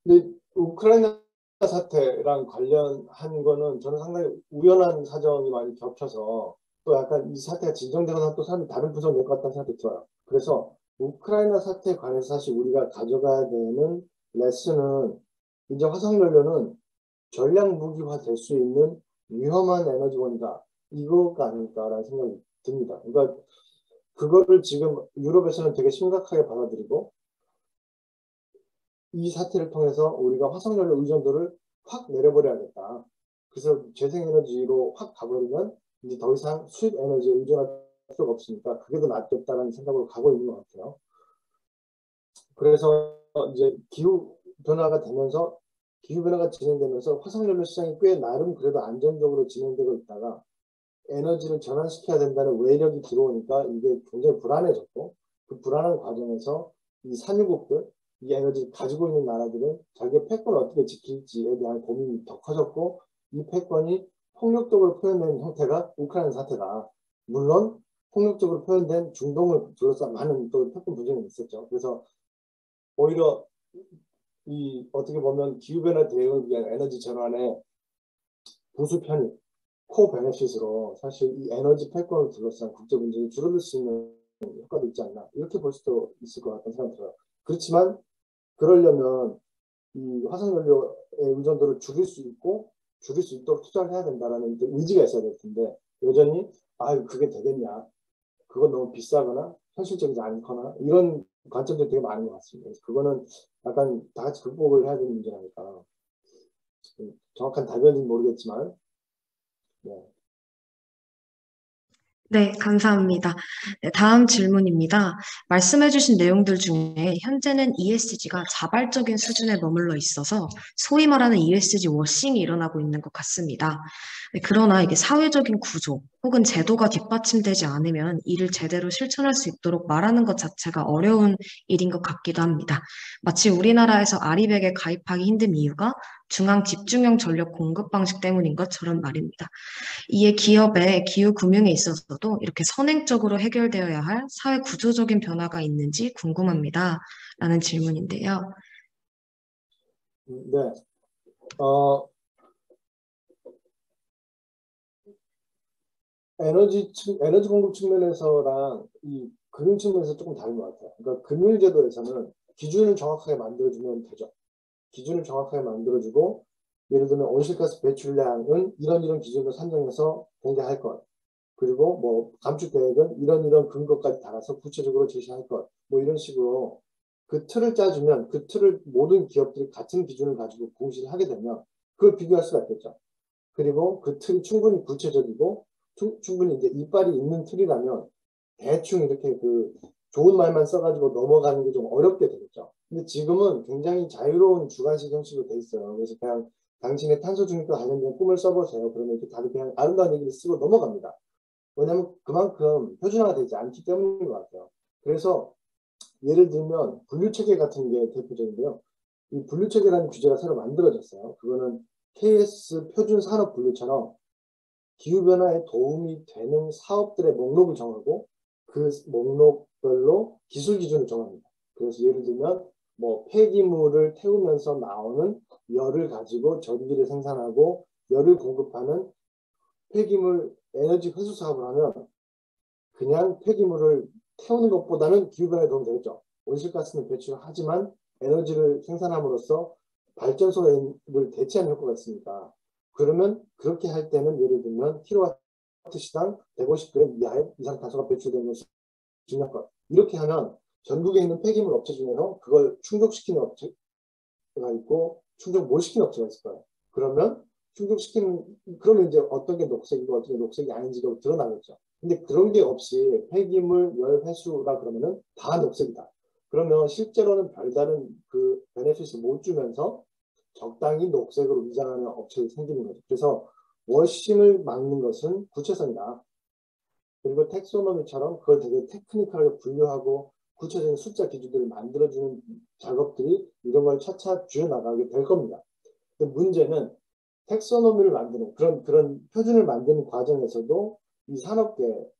근데 우크라이나 사태랑 관련한 거는 저는 상당히 우연한 사정이 많이 겹쳐서 또 약간 이 사태가 진정되거나 또 사람이 다른 분석 낼 것 같다는 생각이 들어요. 그래서 우크라이나 사태에 관해서 사실 우리가 가져가야 되는 레슨은 이제 화석연료는 전략 무기화 될 수 있는 위험한 에너지원이다. 이거가 아닐까라는 생각이 듭니다. 그러니까 그거를 지금 유럽에서는 되게 심각하게 받아들이고 이 사태를 통해서 우리가 화석연료 의존도를 확 내려버려야겠다. 그래서 재생에너지로 확 가버리면 이제 더 이상 수입 에너지에 의존할 필요가 없으니까 그게 더 낫겠다라는 생각으로 가고 있는 것 같아요. 그래서 이제 기후 변화가 되면서 기후 변화가 진행되면서 화석연료 시장이 꽤 나름 그래도 안정적으로 진행되고 있다가 에너지를 전환시켜야 된다는 외력이 들어오니까 이게 굉장히 불안해졌고 그 불안한 과정에서 이 산유국들 이 에너지를 가지고 있는 나라들은 자기의 패권을 어떻게 지킬지에 대한 고민이 더 커졌고 이 패권이 폭력적으로 표현된 형태가 우크라이나 사태다. 물론 폭력적으로 표현된 중동을 둘러싼 많은 또 패권 분쟁이 있었죠. 그래서 오히려 이 어떻게 보면 기후변화 대응을 위한 에너지 전환의 보수 편입 코 베네핏으로 사실 이 에너지 패권을 둘러싼 국제 문제를 줄어들 수 있는 효과도 있지 않나 이렇게 볼 수도 있을 것 같다는 생각이 들어요. 그렇지만 그러려면 이 화석연료의 의존도를 줄일 수 있고 줄일 수 있도록 투자를 해야 된다는 의지가 있어야 될 텐데 여전히 아 그게 되겠냐 그건 너무 비싸거나 현실적이지 않거나 이런 관점들이 되게 많은 것 같습니다. 그래서 그거는 약간 다 같이 극복을 해야 되는 문제라니까 정확한 답변인지는 모르겠지만 네. 네, 감사합니다. 네, 다음 질문입니다. 말씀해주신 내용들 중에 현재는 ESG가 자발적인 수준에 머물러 있어서 소위 말하는 ESG 워싱이 일어나고 있는 것 같습니다. 네, 그러나 이게 사회적인 구조 혹은 제도가 뒷받침되지 않으면 이를 제대로 실천할 수 있도록 말하는 것 자체가 어려운 일인 것 같기도 합니다. 마치 우리나라에서 아리백에 가입하기 힘든 이유가 중앙 집중형 전력 공급 방식 때문인 것처럼 말입니다. 이에 기업의 기후 금융에 있어서도 이렇게 선행적으로 해결되어야 할 사회 구조적인 변화가 있는지 궁금합니다. 라는 질문인데요. 네. 에너지 공급 측면에서랑 이 금융 측면에서 조금 다른 것 같아요. 그러니까 금융제도에서는 기준을 정확하게 만들어주면 되죠. 기준을 정확하게 만들어주고 예를 들면 온실가스 배출량은 이런 기준으로 산정해서 공개할 것. 그리고 뭐 감축 계획은 이런 근거까지 달아서 구체적으로 제시할 것. 뭐 이런 식으로 그 틀을 짜주면 그 틀을 모든 기업들이 같은 기준을 가지고 공시를 하게 되면 그걸 비교할 수가 있겠죠. 그리고 그 틀이 충분히 구체적이고 충분히 이제 이빨이 있는 틀이라면 대충 이렇게 그 좋은 말만 써가지고 넘어가는 게 좀 어렵게 되겠죠. 근데 지금은 굉장히 자유로운 주관식 형식으로 돼 있어요. 그래서 그냥 당신의 탄소 중립과 관련된 꿈을 써보세요. 그러면 이렇게 다들 그냥 아름다운 얘기를 쓰고 넘어갑니다. 왜냐하면 그만큼 표준화가 되지 않기 때문인 것 같아요. 그래서 예를 들면 분류체계 같은 게 대표적인데요. 이 분류체계라는 규제가 새로 만들어졌어요. 그거는 KS 표준 산업 분류처럼 기후변화에 도움이 되는 사업들의 목록을 정하고 그 목록별로 기술 기준을 정합니다. 그래서 예를 들면 뭐 폐기물을 태우면서 나오는 열을 가지고 전기를 생산하고 열을 공급하는 폐기물 에너지 회수 사업을 하면 그냥 폐기물을 태우는 것보다는 기후변화에 도움이 되겠죠. 온실가스는 배출하지만 에너지를 생산함으로써 발전소를 대체하는 효과가 있으니까 그러면 그렇게 할 때는 예를 들면 킬로와트 시당 150g 이하의 이산탄소가 배출되는 것이 중요할 것. 이렇게 하면 전국에 있는 폐기물 업체 중에서 그걸 충족시키는 업체가 있고 충족 못 시키는 업체가 있을 거예요. 그러면 그러면 이제 어떤 게 녹색이고 어떤 게 녹색이 아닌지가 드러나겠죠. 근데 그런 게 없이 폐기물 열 회수라 그러면은 다 녹색이다. 그러면 실제로는 별다른 그 베네핏을 못 주면서 적당히 녹색으로 위장하는 업체가 생기는 거죠. 그래서 워싱을 막는 것은 구체성이다. 그리고 텍소노미처럼 그걸 되게 테크니컬하게 분류하고 구체적인 숫자 기준들을 만들어주는 작업들이 이런 걸 차차 줄여나가게 될 겁니다. 근데 문제는 텍소노미를 만드는 그런 표준을 만드는 과정에서도 이 산업계에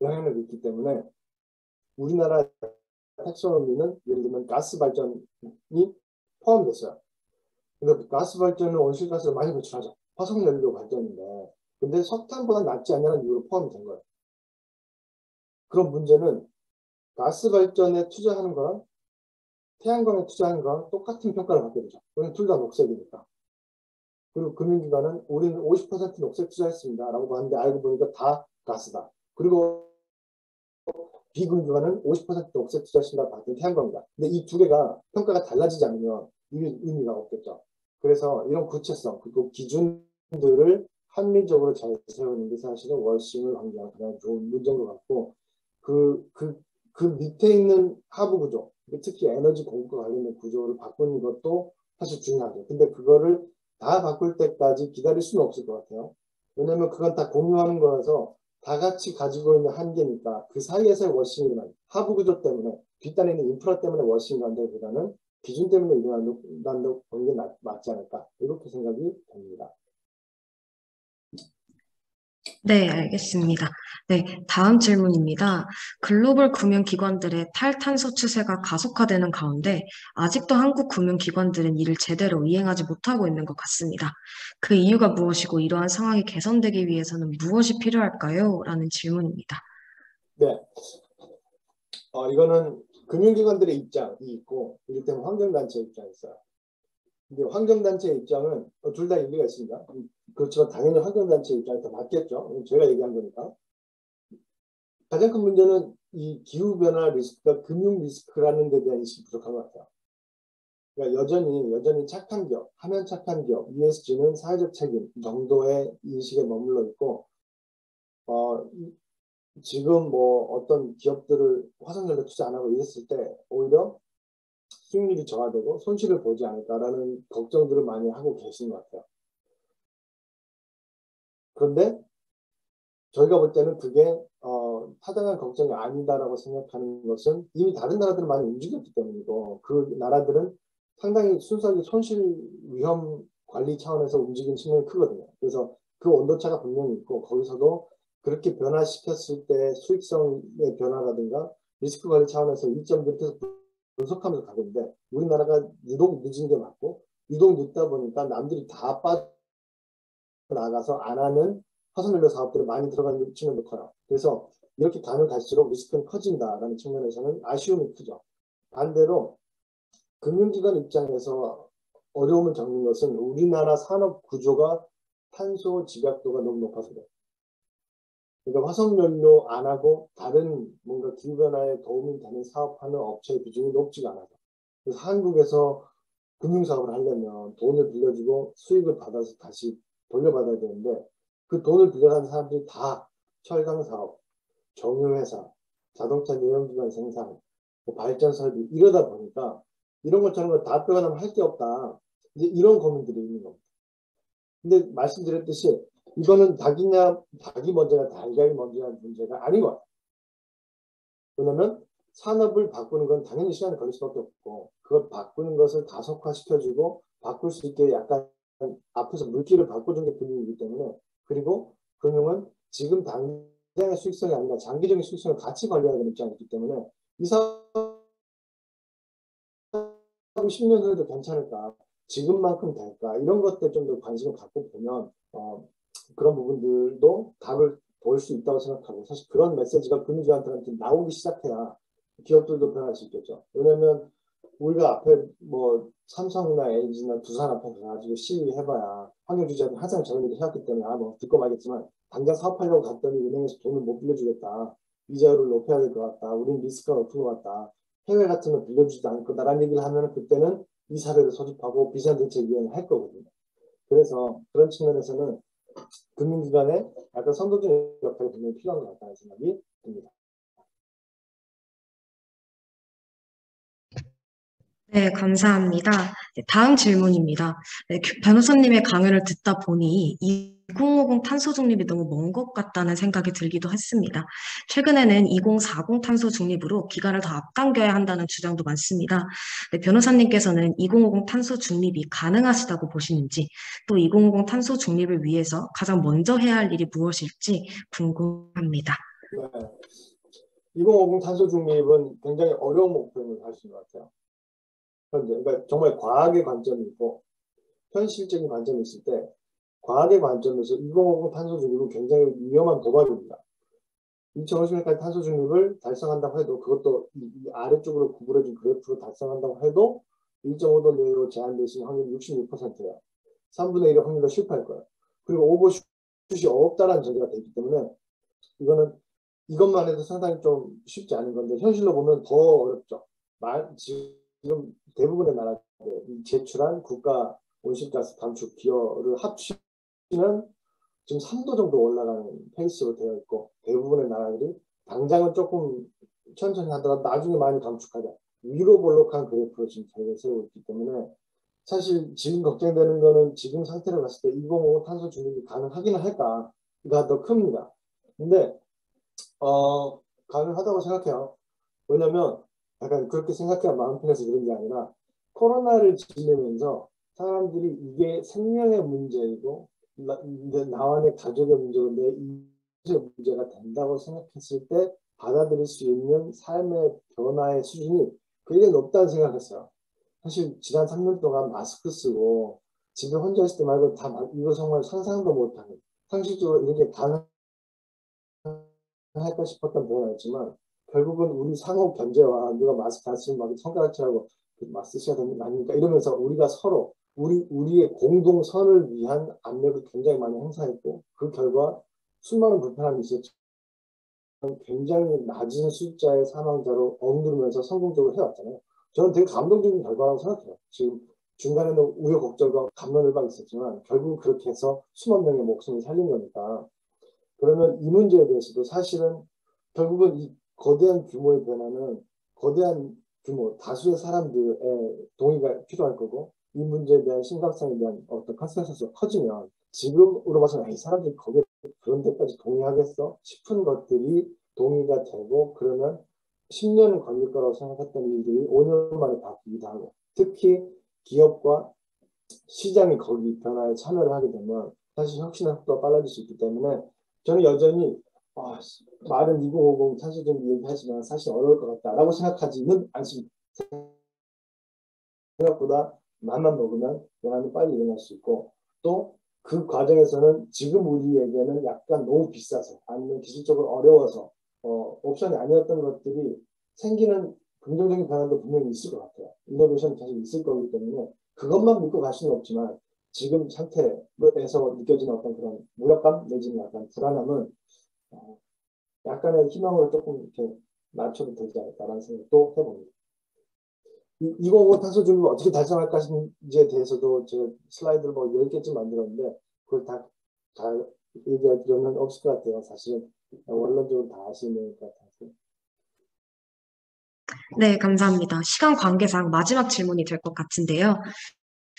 영향력이 있기 때문에 우리나라 텍소노미는 예를 들면 가스 발전이 포함됐어요. 근데 가스 발전은 온실가스를 많이 배출하죠. 화석연료 발전인데. 근데 석탄보다 낫지 않냐는 이유로 포함이 된 거예요. 그런 문제는 가스 발전에 투자하는 거랑 태양광에 투자하는 거랑 똑같은 평가를 받게 되죠. 왜냐면 둘 다 녹색이니까. 그리고 금융기관은 우리는 50% 녹색 투자했습니다. 라고 하는데 알고 보니까 다 가스다. 그리고 비금융기관은 50% 녹색 투자했습니다. 받은 태양광이다. 근데 이 두 개가 평가가 달라지지 않으면 의미가 없겠죠. 그래서 이런 구체성 그리고 기준들을 합리적으로 잘 세우는 게 사실은 월싱을 관계하는 가장 좋은 문제인 것 같고 그 밑에 있는 하부 구조 특히 에너지 공급과 관련된 구조를 바꾸는 것도 사실 중요하죠. 근데 그거를 다 바꿀 때까지 기다릴 수는 없을 것 같아요. 왜냐하면 그건 다 공유하는 거라서 다 같이 가지고 있는 한계니까 그 사이에서의 워싱이 일어나요. 하부 구조 때문에 뒷단에 있는 인프라 때문에 워싱이 일어난다기보다는 기준 때문에 일어난다는 게 맞지 않을까 이렇게 생각이 됩니다. 네, 알겠습니다. 네, 다음 질문입니다. 글로벌 금융기관들의 탈탄소 추세가 가속화되는 가운데 아직도 한국 금융기관들은 이를 제대로 이행하지 못하고 있는 것 같습니다. 그 이유가 무엇이고 이러한 상황이 개선되기 위해서는 무엇이 필요할까요? 라는 질문입니다. 네, 이거는 금융기관들의 입장이 있고 이를테면 환경단체의 입장이 있어요. 근데 환경단체의 입장은 둘 다 일리가 있습니다. 그렇지만 당연히 환경단체의 입장이 더 맞겠죠. 제가 얘기한 거니까. 가장 큰 문제는 이 기후변화 리스크가 금융 리스크라는 데 대한 인식이 부족한 것 같아요. 그러니까 여전히 착한 기업, 하면 착한 기업, ESG는 사회적 책임 정도의 인식에 머물러 있고, 지금 뭐 어떤 기업들을 화석연료 투자 안 하고 이랬을 때 오히려 수익률이 저하되고 손실을 보지 않을까라는 걱정들을 많이 하고 계신 것 같아요. 그런데 저희가 볼 때는 그게 타당한 걱정이 아니다라고 생각하는 것은 이미 다른 나라들은 많이 움직였기 때문이고 그 나라들은 상당히 순수하게 손실 위험 관리 차원에서 움직인 측면이 크거든요. 그래서 그 온도차가 분명히 있고 거기서도 그렇게 변화시켰을 때 수익성의 변화라든가 리스크 관리 차원에서 이점들을 계속 분석하면서 가는데 우리나라가 유독 늦은 게 맞고 유독 늦다 보니까 남들이 다 빠져나가서 안 하는 화석연료 사업들이 많이 들어가는 측면도 커요. 그래서 이렇게 가면 갈수록 리스크는 커진다라는 측면에서는 아쉬움이 크죠. 반대로 금융기관 입장에서 어려움을 겪는 것은 우리나라 산업 구조가 탄소 집약도가 너무 높아서 그래요. 그러니까 화석연료 안 하고 다른 뭔가 기후변화에 도움이 되는 사업하는 업체의 비중이 높지가 않아요. 그래서 한국에서 금융사업을 하려면 돈을 빌려주고 수익을 받아서 다시 돌려받아야 되는데 그 돈을 빌려간 사람들이 다 철강사업, 정유회사, 자동차 내연기관 생산, 뭐 발전설비 이러다 보니까 이런 것처럼 걸 다 빼가면 할 게 없다. 이제 이런 고민들이 있는 겁니다. 근데 말씀드렸듯이 이거는 닭이 먼저냐 달걀이 먼저냐 문제가 아닌 것 같아요. 왜냐면 산업을 바꾸는 건 당연히 시간이 걸릴 수밖에 없고 그걸 바꾸는 것을 가속화시켜주고 바꿀 수 있게 약간 앞에서 물기를 바꿔준 게 금융이기 때문에 그리고 금융은 지금 당장의 수익성이 아니라 장기적인 수익성을 같이 관리해야 되는 입장이기 때문에 이 사업이 10년 후에도 괜찮을까 지금만큼 될까 이런 것들 좀 더 관심을 갖고 보면 그런 부분들도 답을 볼 수 있다고 생각하고 사실 그런 메시지가 금융기관들한테 나오기 시작해야 기업들도 변할 수 있겠죠. 왜냐하면 우리가 앞에 뭐 삼성이나 LG나 두산 앞에 가가지고 시위해봐야 환경주의자들 항상 저런 얘기 해왔기 때문에 뭐 듣고 말겠지만 당장 사업하려고 갔더니 은행에서 돈을 못 빌려주겠다. 이자율을 높여야 될 것 같다. 우린 리스크가 높은 것 같다. 해외 같은 거 빌려주지도 않을 거다라는 얘기를 하면 그때는 이 사례를 소집하고 비상대책위원회 할 거거든요. 그래서 그런 측면에서는 금융기관의 약간 선도적인 역할이 분명히 필요한 것 같다는 생각이 듭니다. 네, 감사합니다. 네, 다음 질문입니다. 네, 변호사님의 강연을 듣다 보니 2050 탄소 중립이 너무 먼 것 같다는 생각이 들기도 했습니다. 최근에는 2040 탄소 중립으로 기간을 더 앞당겨야 한다는 주장도 많습니다. 네, 변호사님께서는 2050 탄소 중립이 가능하시다고 보시는지, 또 2050 탄소 중립을 위해서 가장 먼저 해야 할 일이 무엇일지 궁금합니다. 네. 2050 탄소 중립은 굉장히 어려운 목표인 걸 할 수 있는 것 같아요. 현재. 그러니까 정말 과학의 관점이 있고 현실적인 관점이 있을 때 과학의 관점에서 2050 탄소 중립은 굉장히 위험한 도박입니다. 2050년까지 탄소 중립을 달성한다고 해도 그것도 이 아래쪽으로 구부러진 그래프로 달성한다고 해도 1.5도 내로 제한되어 있는 확률이 66%예요. 3분의 1의 확률로 실패할 거예요. 그리고 오버슛이 없다라는 전제가 되어 있기 때문에 이것만 해도 상당히 좀 쉽지 않은 건데 현실로 보면 더 어렵죠. 지금 대부분의 나라들이 제출한 국가 온실가스 감축 기여를 합치면 지금 3도 정도 올라가는 페이스로 되어 있고 대부분의 나라들이 당장은 조금 천천히 하더라도 나중에 많이 감축하자. 위로 볼록한 그래프로 지금 저희가 세우고 있기 때문에 사실 지금 걱정되는 거는 지금 상태로 봤을 때 2050 탄소 중립이 가능하기는 할까가 더 큽니다. 근데 가능하다고 생각해요. 왜냐면 약간 그렇게 생각해야 마음 편해서 그런 게 아니라 코로나를 지내면서 사람들이 이게 생명의 문제이고 나와 내 가족의 문제고 내 인생의 문제가 된다고 생각했을 때 받아들일 수 있는 삶의 변화의 수준이 굉장히 높다는 생각했어요. 사실 지난 3년 동안 마스크 쓰고 집에 혼자 있을 때 말고 다 이거 정말 상상도 못하는 상식적으로 이렇게 가능할까 싶었던 변화였지만 결국은 우리 상호 견제와 누가 마스크 안 쓰면 막 손가락질하고 마스크 써야 되는 거 아닙니까? 이러면서 우리가 서로 우리의 공동선을 위한 압력을 굉장히 많이 행사했고 그 결과 수많은 불편함이 있었지만 굉장히 낮은 숫자의 사망자로 억누르면서 성공적으로 해왔잖아요. 저는 되게 감동적인 결과라고 생각해요. 지금 중간에는 우여곡절과 갑론을박 있었지만 결국 그렇게 해서 수만 명의 목숨을 살린 거니까 그러면 이 문제에 대해서도 사실은 결국은 이 거대한 규모의 변화는 거대한 규모, 다수의 사람들의 동의가 필요할 거고 이 문제에 대한 심각성에 대한 어떤 컨센서스가 커지면 지금으로 봐서는 이 사람들이 거기에 그런 데까지 동의하겠어 싶은 것들이 동의가 되고 그러면 10년은 걸릴 거라고 생각했던 일들이 5년 만에 바뀌기도 하고 특히 기업과 시장이 거기 변화에 참여를 하게 되면 사실 혁신의 속도가 빨라질 수 있기 때문에 저는 여전히 말은 2050 사실 좀 얘기하지만 사실 어려울 것 같다라고 생각하지는 않습니다. 생각보다 맘만 먹으면 변화는 빨리 일어날 수 있고 또 그 과정에서는 지금 우리에게는 약간 너무 비싸서 아니면 기술적으로 어려워서 옵션이 아니었던 것들이 생기는 긍정적인 변화도 분명히 있을 것 같아요. 이노베이션 계속 있을 거기 때문에 그것만 믿고 갈 수는 없지만 지금 상태에서 느껴지는 어떤 그런 무력감 내지는 약간 불안함은 약간의 희망으로 조금 이렇게 낮춰도 되지 않을까라는 생각도 해봅니다. 2050 탄소 중립을 어떻게 달성할 것인지에 대해서도 제가 슬라이드를 뭐 10개쯤 만들었는데 그걸 다 잘 얘기할 필요는 없을 것 같아요. 사실 원론적으로 다 아시는 것 같아서. 네, 감사합니다. 시간 관계상 마지막 질문이 될 것 같은데요.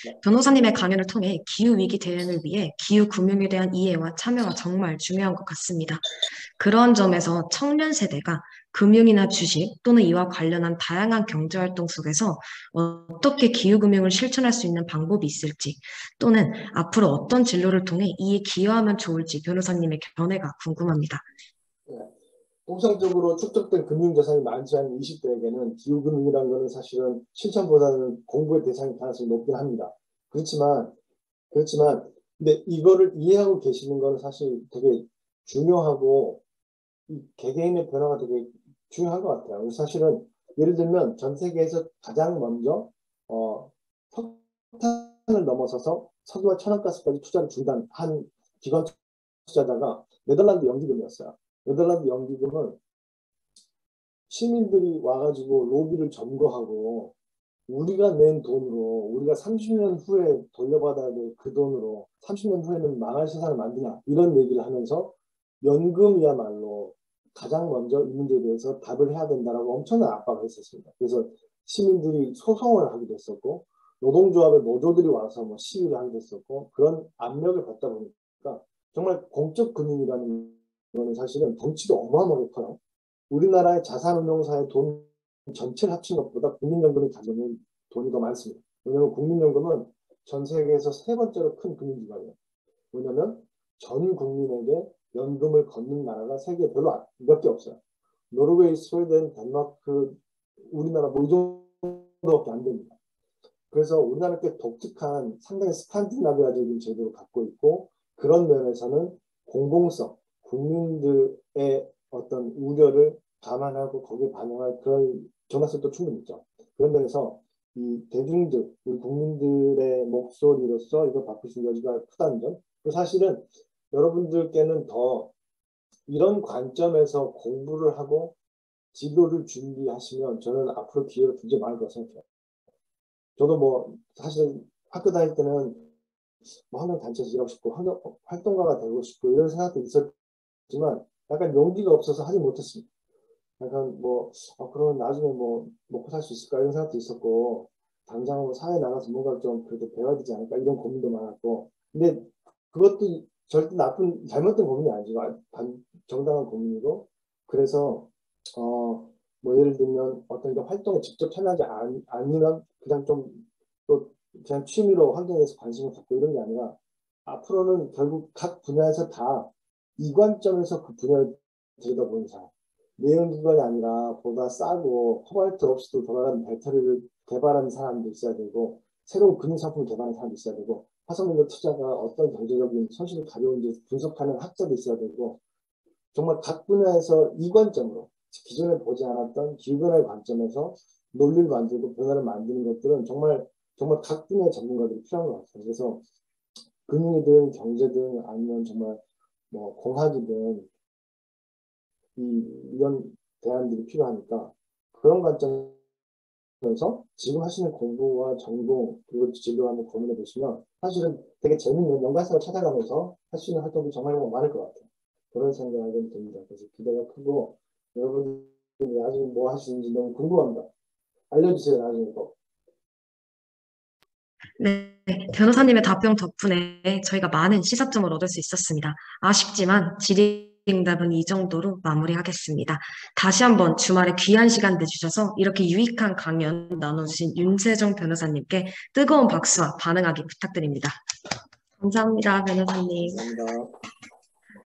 네. 변호사님의 강연을 통해 기후위기 대응을 위해 기후금융에 대한 이해와 참여가 정말 중요한 것 같습니다. 그런 점에서 청년 세대가 금융이나 주식 또는 이와 관련한 다양한 경제활동 속에서 어떻게 기후금융을 실천할 수 있는 방법이 있을지 또는 앞으로 어떤 진로를 통해 이에 기여하면 좋을지 변호사님의 견해가 궁금합니다. 네. 통상적으로 축적된 금융자산이 많지 않은 20대에게는 기후금융이라는 것은 사실은 실천보다는 공부의 대상일 가능성이 높긴 합니다. 그렇지만 근데 이거를 이해하고 계시는 건 사실 되게 중요하고 이 개개인의 변화가 되게 중요한 것 같아요. 사실은 예를 들면 전 세계에서 가장 먼저 석탄을 넘어서서 석유와 천연가스까지 투자를 중단한 기관 투자자가 네덜란드 연기금이었어요. 네덜란드 연기금은 시민들이 와가지고 로비를 점거하고 우리가 낸 돈으로 우리가 30년 후에 돌려받아야 될 그 돈으로 30년 후에는 망할 세상을 만드냐 이런 얘기를 하면서 연금이야말로 가장 먼저 이 문제에 대해서 답을 해야 된다라고 엄청난 압박을 했었습니다. 그래서 시민들이 소송을 하기도 했었고 노동조합의 노조들이 와서 뭐 시위를 하기도 했었고 그런 압력을 받다 보니까 정말 공적 금융이라는 거는 사실은 덩치도 어마어마하게 커요. 우리나라의 자산운용사의 돈 전체를 합친 것보다 국민연금이 가지는 돈이 더 많습니다. 왜냐하면 국민연금은 전 세계에서 세 번째로 큰 금융기관이에요. 왜냐하면 전 국민에게 연금을 걷는 나라가 세계에 별로 몇 개 없어요. 노르웨이, 스웨덴, 덴마크, 우리나라 뭐 이 정도밖에 안 됩니다. 그래서 우리나라 꽤 독특한 상당히 스칸디나비아적인 제도를 갖고 있고 그런 면에서는 공공성, 국민들의 어떤 우려를 감안하고 거기에 반영할 그런 정당성도 충분히 있죠. 그런 면에서 이 대중들, 우리 국민들의 목소리로서 이걸 바꿀 수 있는 여지가 크다는 점. 사실은 여러분들께는 더 이런 관점에서 공부를 하고 진로를 준비하시면 저는 앞으로 기회가 굉장히 많을 거라고 생각해요. 저도 뭐 사실 학교 다닐 때는 뭐 환경단체에서 일하고 싶고 활동가가 되고 싶고 이런 생각도 있었지만 약간 용기가 없어서 하지 못했습니다. 약간 뭐 그러면 나중에 뭐 먹고 살 수 있을까 이런 생각도 있었고 당장 사회에 나가서 뭔가 좀 그래도 배워야 되지 않을까 이런 고민도 많았고 근데 그것도 절대 잘못된 고민이 아니죠. 정당한 고민이고 그래서 뭐 예를 들면 어떤 이런 활동에 직접 참여하지 아니면 그냥 좀 또 그냥 취미로 환경에서 관심을 갖고 이런 게 아니라 앞으로는 결국 각 분야에서 다 이 관점에서 그 분야를 들여다보는 사람 내연기관이 아니라 보다 싸고 코발트 없이도 돌아가는 배터리를 개발하는 사람도 있어야 되고 새로운 금융상품을 개발하는 사람도 있어야 되고 화석연료 투자가 어떤 경제적인 손실을 가져오는지 분석하는 학자도 있어야 되고 정말 각 분야에서 이 관점으로 기존에 보지 않았던 기후변화의 관점에서 논리를 만들고 변화를 만드는 것들은 정말 각 분야의 전문가들이 필요한 것 같아요. 그래서 금융이든 경제든 아니면 정말 뭐 공학이든 이런 대안들이 필요하니까 그런 관점에서 지금 하시는 공부와 전공 그리고 진로 한번 고민해 보시면 사실은 되게 재밌는 연관성을 찾아가면서 할 수 있는 활동이 정말 많을 것 같아요. 그런 생각이 듭니다. 그래서 기대가 크고 여러분들이 나중에 뭐 하시는지 너무 궁금합니다. 알려주세요. 나중에 꼭. 네, 변호사님의 답변 덕분에 저희가 많은 시사점을 얻을 수 있었습니다. 아쉽지만 질의응답은 이 정도로 마무리하겠습니다. 다시 한번 주말에 귀한 시간 내주셔서 이렇게 유익한 강연 나눠주신 윤세정 변호사님께 뜨거운 박수와 반응하기 부탁드립니다. 감사합니다, 변호사님. 감사합니다.